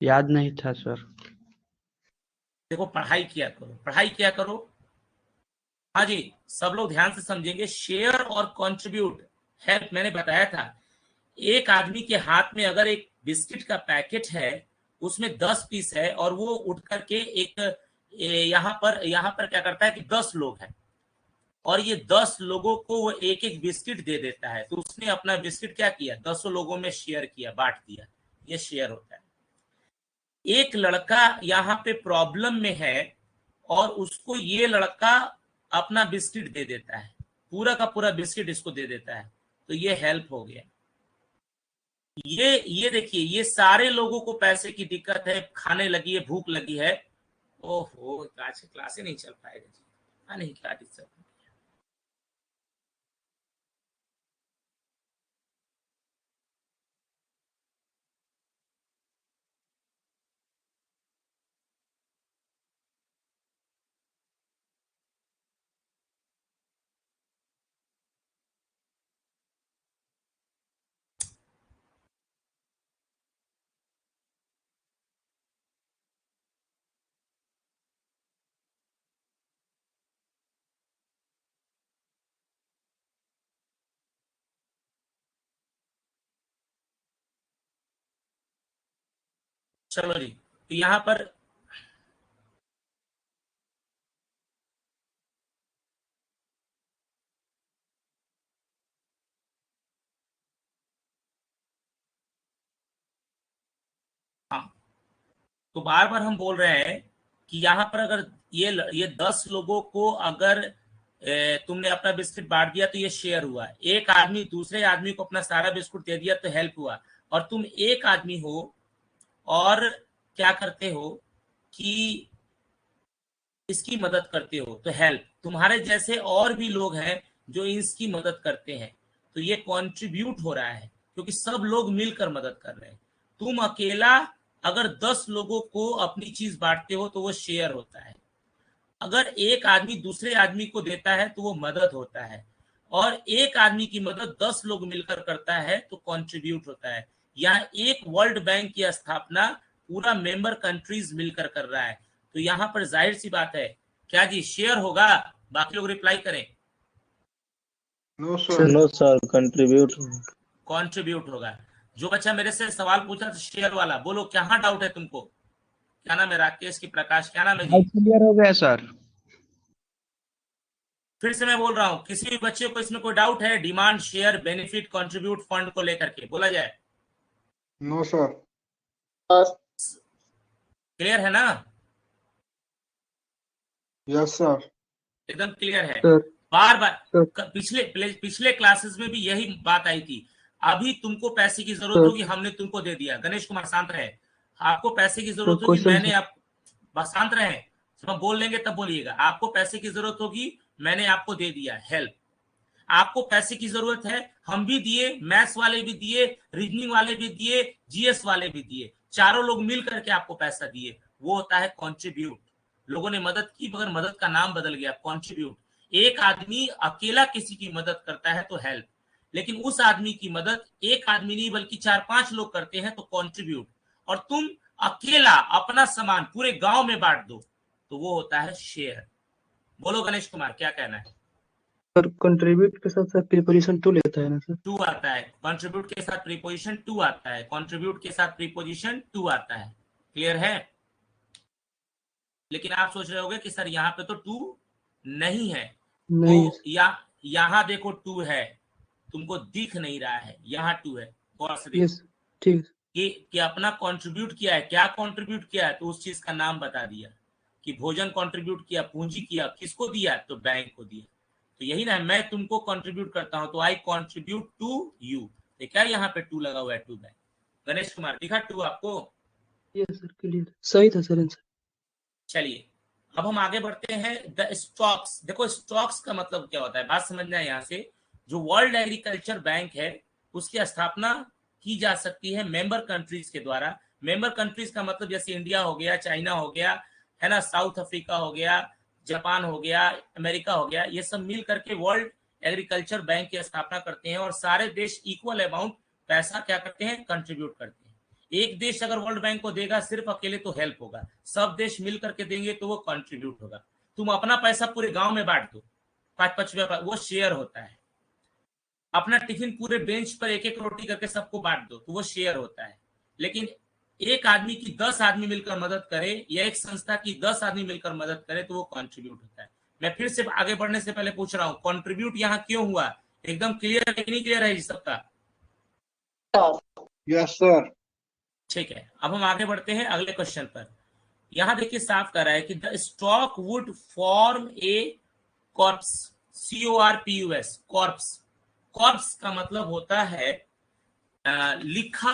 याद नहीं था सर। देखो, पढ़ाई किया करो, पढ़ाई किया करो। हाँ जी, सब लोग ध्यान से समझेंगे। शेयर और कंट्रीब्यूट, हेल्प मैंने बताया था। एक आदमी के हाथ में अगर एक बिस्किट का पैकेट है, उसमें 10 पीस है, और वो उठ करके एक यहाँ पर क्या करता है कि 10 लोग हैं, और ये 10 लोगों को वो एक एक बिस्किट दे देता है, तो उसने अपना बिस्किट क्या किया, 10 लोगों में शेयर किया, बांट दिया। ये शेयर होता है। एक लड़का यहाँ पे प्रॉब्लम में है, और उसको ये लड़का अपना बिस्किट दे देता है, पूरा का पूरा बिस्किट इसको दे देता है, तो ये हेल्प हो गया। ये देखिए, ये सारे लोगों को पैसे की दिक्कत है, खाने लगी है, भूख लगी है। ओहो, आज क्लास ही नहीं चल पाएगा जी, नहीं क्या डिस्टर्ब। चलो जी, तो यहाँ पर हाँ, तो बार बार हम बोल रहे हैं कि यहाँ पर अगर ये 10 लोगों को अगर तुमने अपना बिस्किट बांट दिया तो ये शेयर हुआ। एक आदमी दूसरे आदमी को अपना सारा बिस्कुट दे दिया तो हेल्प हुआ। और तुम एक आदमी हो और क्या करते हो कि इसकी मदद करते हो, तो हेल्प। तुम्हारे जैसे और भी लोग हैं जो इसकी मदद करते हैं, तो ये कंट्रीब्यूट हो रहा है, क्योंकि सब लोग मिलकर मदद कर रहे हैं। तुम अकेला अगर 10 लोगों को अपनी चीज बांटते हो तो वो शेयर होता है। अगर एक आदमी दूसरे आदमी को देता है तो वो मदद होता है, और एक आदमी की मदद 10 लोग मिलकर करता है तो कंट्रीब्यूट होता है। यहाँ एक वर्ल्ड बैंक की स्थापना पूरा मेंबर कंट्रीज मिलकर कर रहा है, तो यहाँ पर जाहिर सी बात है, क्या जी शेयर होगा? बाकी लोग रिप्लाई करें। No sir, contribute. कंट्रीब्यूट होगा। जो बच्चा मेरे से सवाल पूछा था शेयर वाला, बोलो कहाँ डाउट है तुमको? क्या नाम है? राकेश की प्रकाश, क्या नाम है जी? क्लियर हो गया सर। फिर से मैं बोल रहा हूं, किसी भी बच्चे को इसमें कोई डाउट है demand, share, benefit, contribute fund को लेकर के? बोला जाए। No sir. क्लियर है ना? Yes sir. एकदम क्लियर है। सर। बार बार पिछले क्लासेस में भी यही बात आई थी। अभी तुमको पैसे की जरूरत होगी, हमने तुमको दे दिया। गणेश कुमार शांत रहे। आपको पैसे की जरूरत होगी, मैंने आप शांत रहे, हम बोल लेंगे तब बोलिएगा। आपको पैसे की जरूरत होगी, मैंने आपको दे दिया हेल्प। आपको पैसे की जरूरत है, हम भी दिए, मैथ्स वाले भी दिए, रीजनिंग वाले भी दिए, जीएस वाले भी दिए, चारों लोग मिल करके आपको पैसा दिए, वो होता है कंट्रीब्यूट। लोगों ने मदद की, मगर मदद का नाम बदल गया, कंट्रीब्यूट। एक आदमी अकेला किसी की मदद करता है तो हेल्प, लेकिन उस आदमी की मदद एक आदमी नहीं बल्कि 4-5 लोग करते हैं तो कंट्रीब्यूट। और तुम अकेला अपना सामान पूरे गांव में बांट दो तो वो होता है शेयर। बोलो गणेश कुमार, क्या कहना है? सर, कंट्रीब्यूट के साथ साथ प्रीपोजिशन टू लेता है ना सर? टू आता है, कंट्रीब्यूट के साथ प्रीपोजिशन टू आता है, कंट्रीब्यूट के साथ प्रीपोजिशन टू आता है। क्लियर है? लेकिन आप सोच रहे होंगे कि सर यहाँ पे तो टू नहीं है। नहीं। तो यहाँ देखो टू है, तुमको दिख नहीं रहा है, यहाँ टू है। गौर से देखो। यस, ठीक। कि अपना कंट्रीब्यूट किया है। क्या कंट्रीब्यूट किया है? तो उस चीज का नाम बता दिया कि भोजन कंट्रीब्यूट किया, पूंजी किया, किसको दिया? तो बैंक को दिया। तो यही ना, मैं तुमको कंट्रीब्यूट करता हूं तो आई कंट्रीब्यूट टू यू। क्या यहाँ पे टू लगा हुआ है? To bank. गणेश कुमार दिखा टू आपको? यस सर, क्लियर, सही था सर आंसर। चलिए अब हम आगे बढ़ते हैं। The stocks. देखो स्टॉक्स का मतलब क्या होता है, बात समझना है। यहाँ से जो वर्ल्ड एग्रीकल्चर बैंक है उसकी स्थापना की जा सकती है मेंबर कंट्रीज के द्वारा। मेंबर कंट्रीज का मतलब जैसे इंडिया हो गया, चाइना हो गया, है ना, साउथ अफ्रीका हो गया, जापान हो गया, अमेरिका हो गया, ये सब मिल करके वर्ल्ड एग्रीकल्चर बैंक की स्थापना करते हैं और सारे देश इक्वल अमाउंट पैसा क्या करते हैं, कंट्रीब्यूट करते हैं। एक देश अगर वर्ल्ड बैंक को देगा सिर्फ अकेले तो हेल्प होगा, सब देश मिल करके देंगे तो वो कंट्रीब्यूट होगा। तुम अपना पैसा पूरे गांव में बांट दो, 5-5 रुपया, वो शेयर होता है। अपना टिफिन पूरे बेंच पर एक एक रोटी करके सबको बांट दो तो वो शेयर होता है। लेकिन एक आदमी की 10 आदमी मिलकर मदद करे या एक संस्था की 10 आदमी मिलकर मदद करे तो वो कंट्रीब्यूट होता है। मैं फिर से आगे बढ़ने से पहले पूछ रहा हूँ, कंट्रीब्यूट यहाँ क्यों हुआ? एकदम क्लियर है कि नहीं क्लियर है सबका? Yes sir. ठीक है, अब हम आगे बढ़ते हैं अगले क्वेश्चन पर। यहां देखिए साफ कर रहा है कि the stock would form A corps, CORPUS, corps. Corps का मतलब होता है लिखा।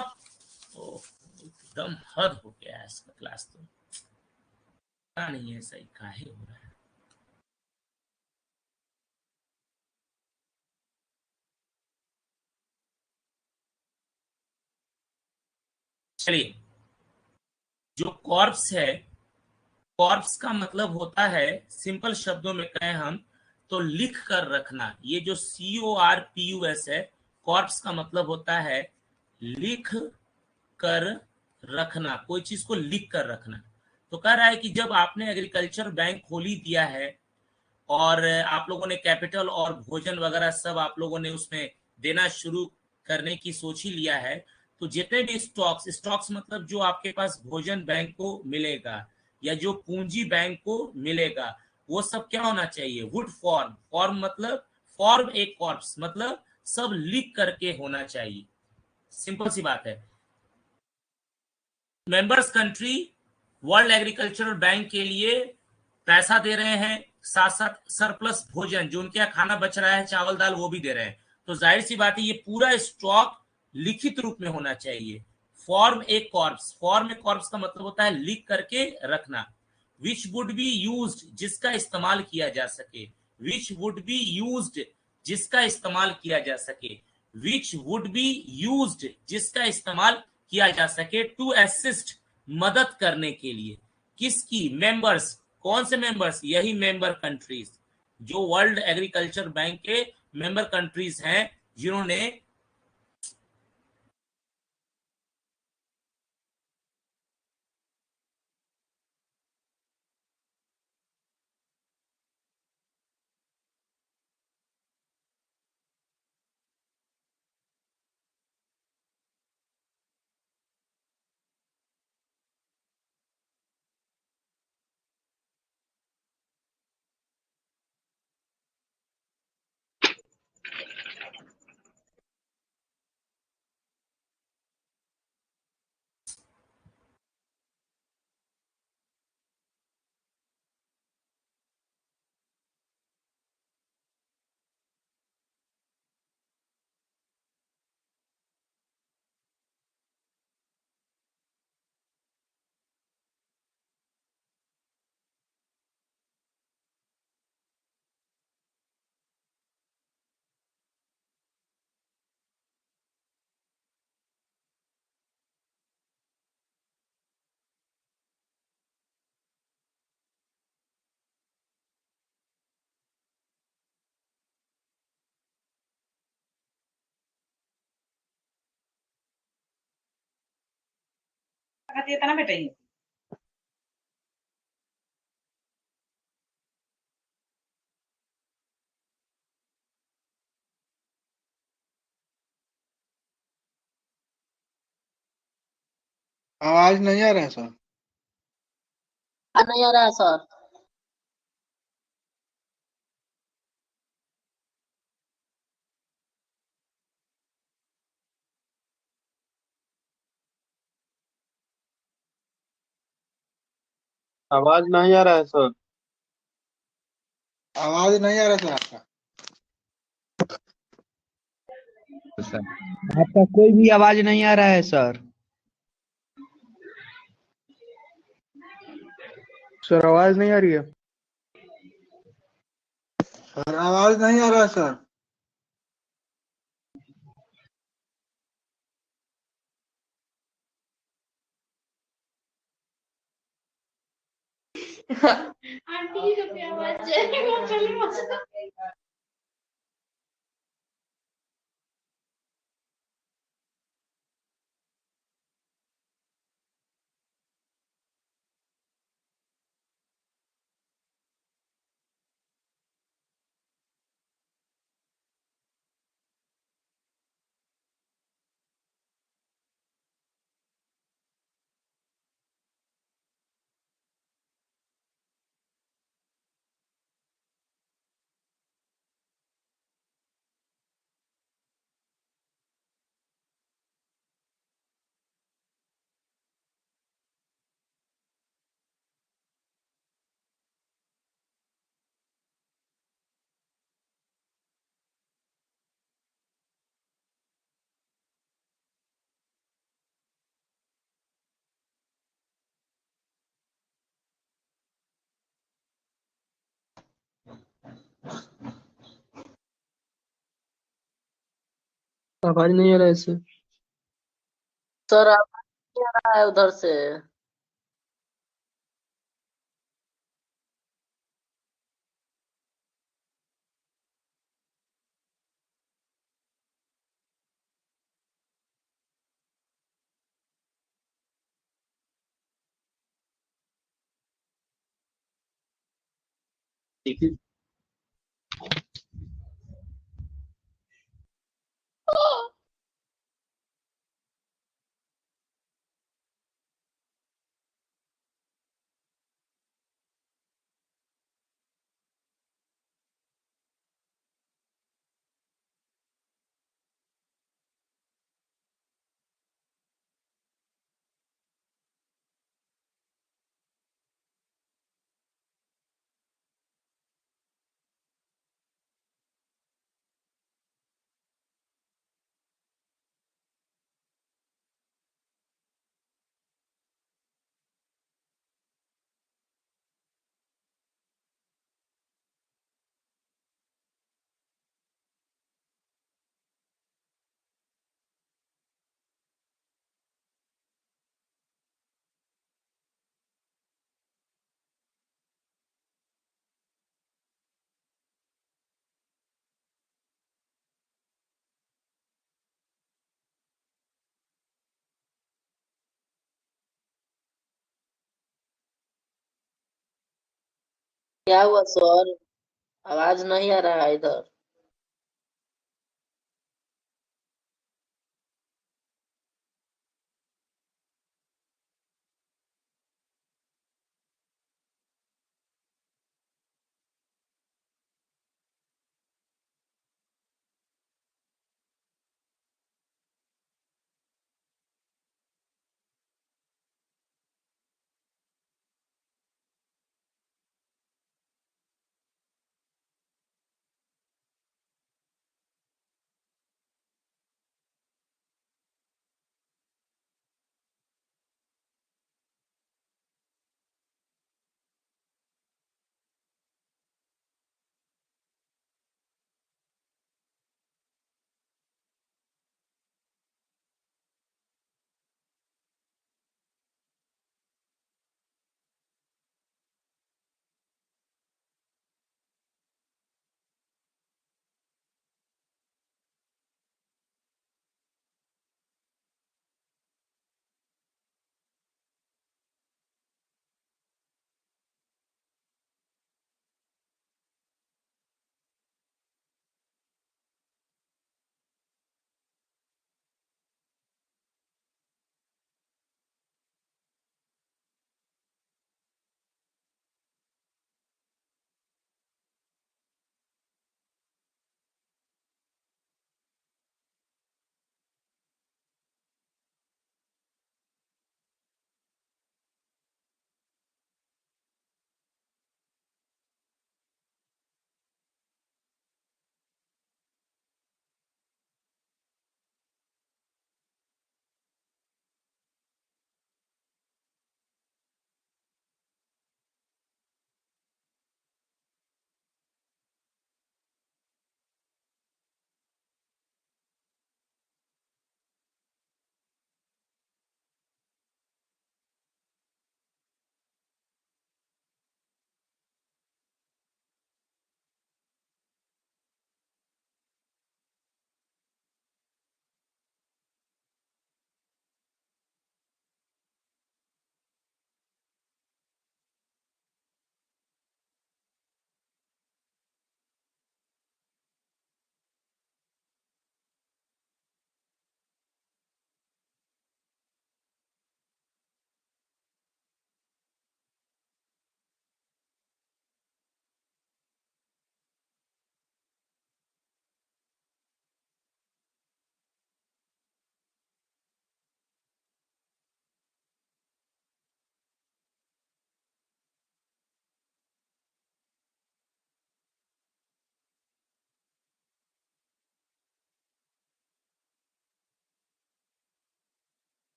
एकदम हद हो गया है इसका क्लास, तो पता नहीं है सही काहे हो रहा है। चलिए, जो कॉर्प्स है, कॉर्प्स का मतलब होता है, सिंपल शब्दों में कहें हम तो लिख कर रखना। ये जो CORPUS है, कॉर्प्स का मतलब होता है लिख कर रखना, कोई चीज को लिख कर रखना। तो कह रहा है कि जब आपने एग्रीकल्चर बैंक खोली दिया है और आप लोगों ने कैपिटल और भोजन वगैरह सब आप लोगों ने उसमें देना शुरू करने की सोच ही लिया है, तो जितने भी स्टॉक्स, स्टॉक्स मतलब जो आपके पास भोजन बैंक को मिलेगा या जो पूंजी बैंक को मिलेगा, वो सब क्या होना चाहिए? वुड फॉर्म, फॉर्म मतलब फॉर्म एक कॉर्प्स, मतलब सब लिख करके होना चाहिए। सिंपल सी बात है। Members country world agricultural bank के लिए पैसा दे रहे हैं, साथ साथ सरप्लस भोजन जो उनके यहाँ खाना बच रहा है, चावल दाल, वो भी दे रहे हैं। तो जाहिर सी बात है ये पूरा स्टॉक लिखित रूप में होना चाहिए। फॉर्म ए कॉर्प्स, फॉर्म ए कॉर्प्स का मतलब होता है लिख करके रखना। विच वुड बी यूज्ड, जिसका इस्तेमाल किया जा सके। विच वुड बी यूज्ड, जिसका इस्तेमाल किया जा सके। विच वुड बी यूज्ड, जिसका इस्तेमाल किया जा सके टू असिस्ट, मदद करने के लिए। किसकी? मेंबर्स। कौन से मेंबर्स? यही मेंबर कंट्रीज, जो वर्ल्ड एग्रीकल्चर बैंक के मेंबर कंट्रीज हैं, जिन्होंने ना भेटेंगे। आवाज नहीं आ रहा है सर। नहीं आ रहा है सर। आवाज नहीं आ रहा है सर। आवाज नहीं आ रहा सर आपका। सर आपका कोई भी आवाज नहीं आ रहा है सर। सर आवाज नहीं आ रही है। सर आवाज नहीं आ रहा है सर। आंटी की आवाज आवाज नहीं आ रहा है सर। सर आवाज नहीं आ रहा है उधर से। क्या हुआ सर? आवाज नहीं आ रहा है इधर।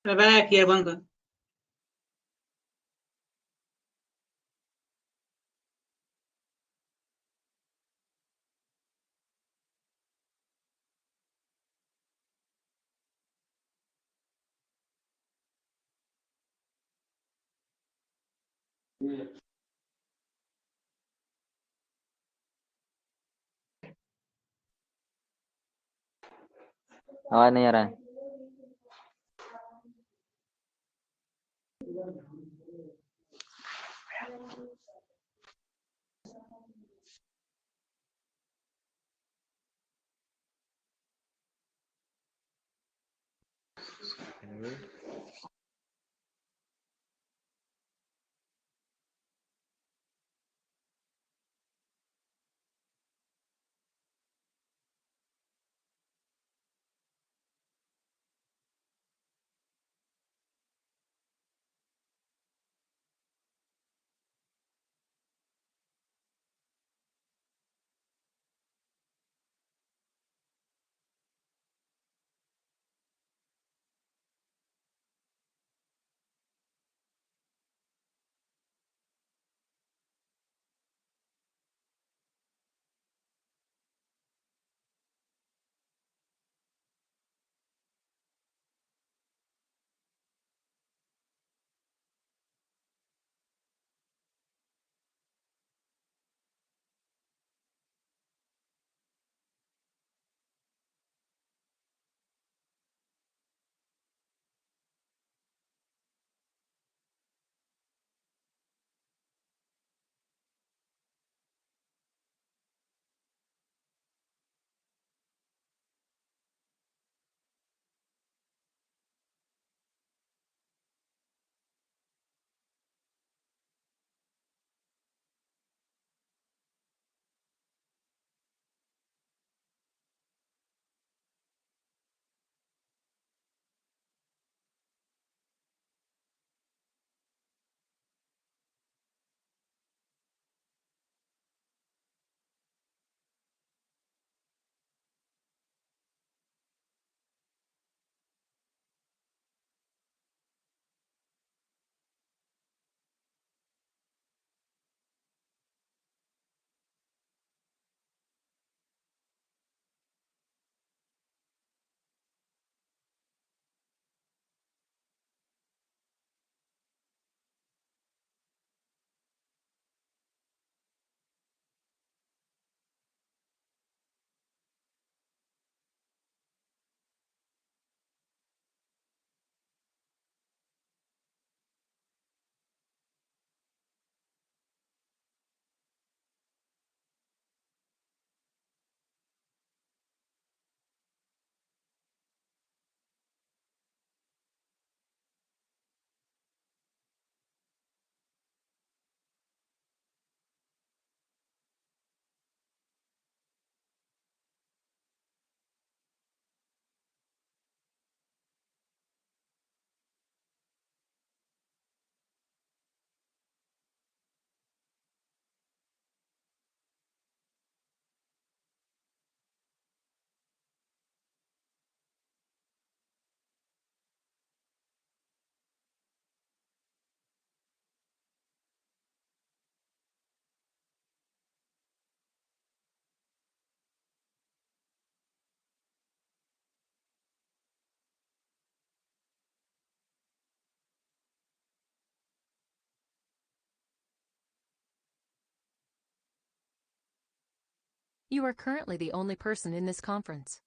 भाई किया बंद कर। आवाज नहीं आ रहा है। You are currently the only person in this conference.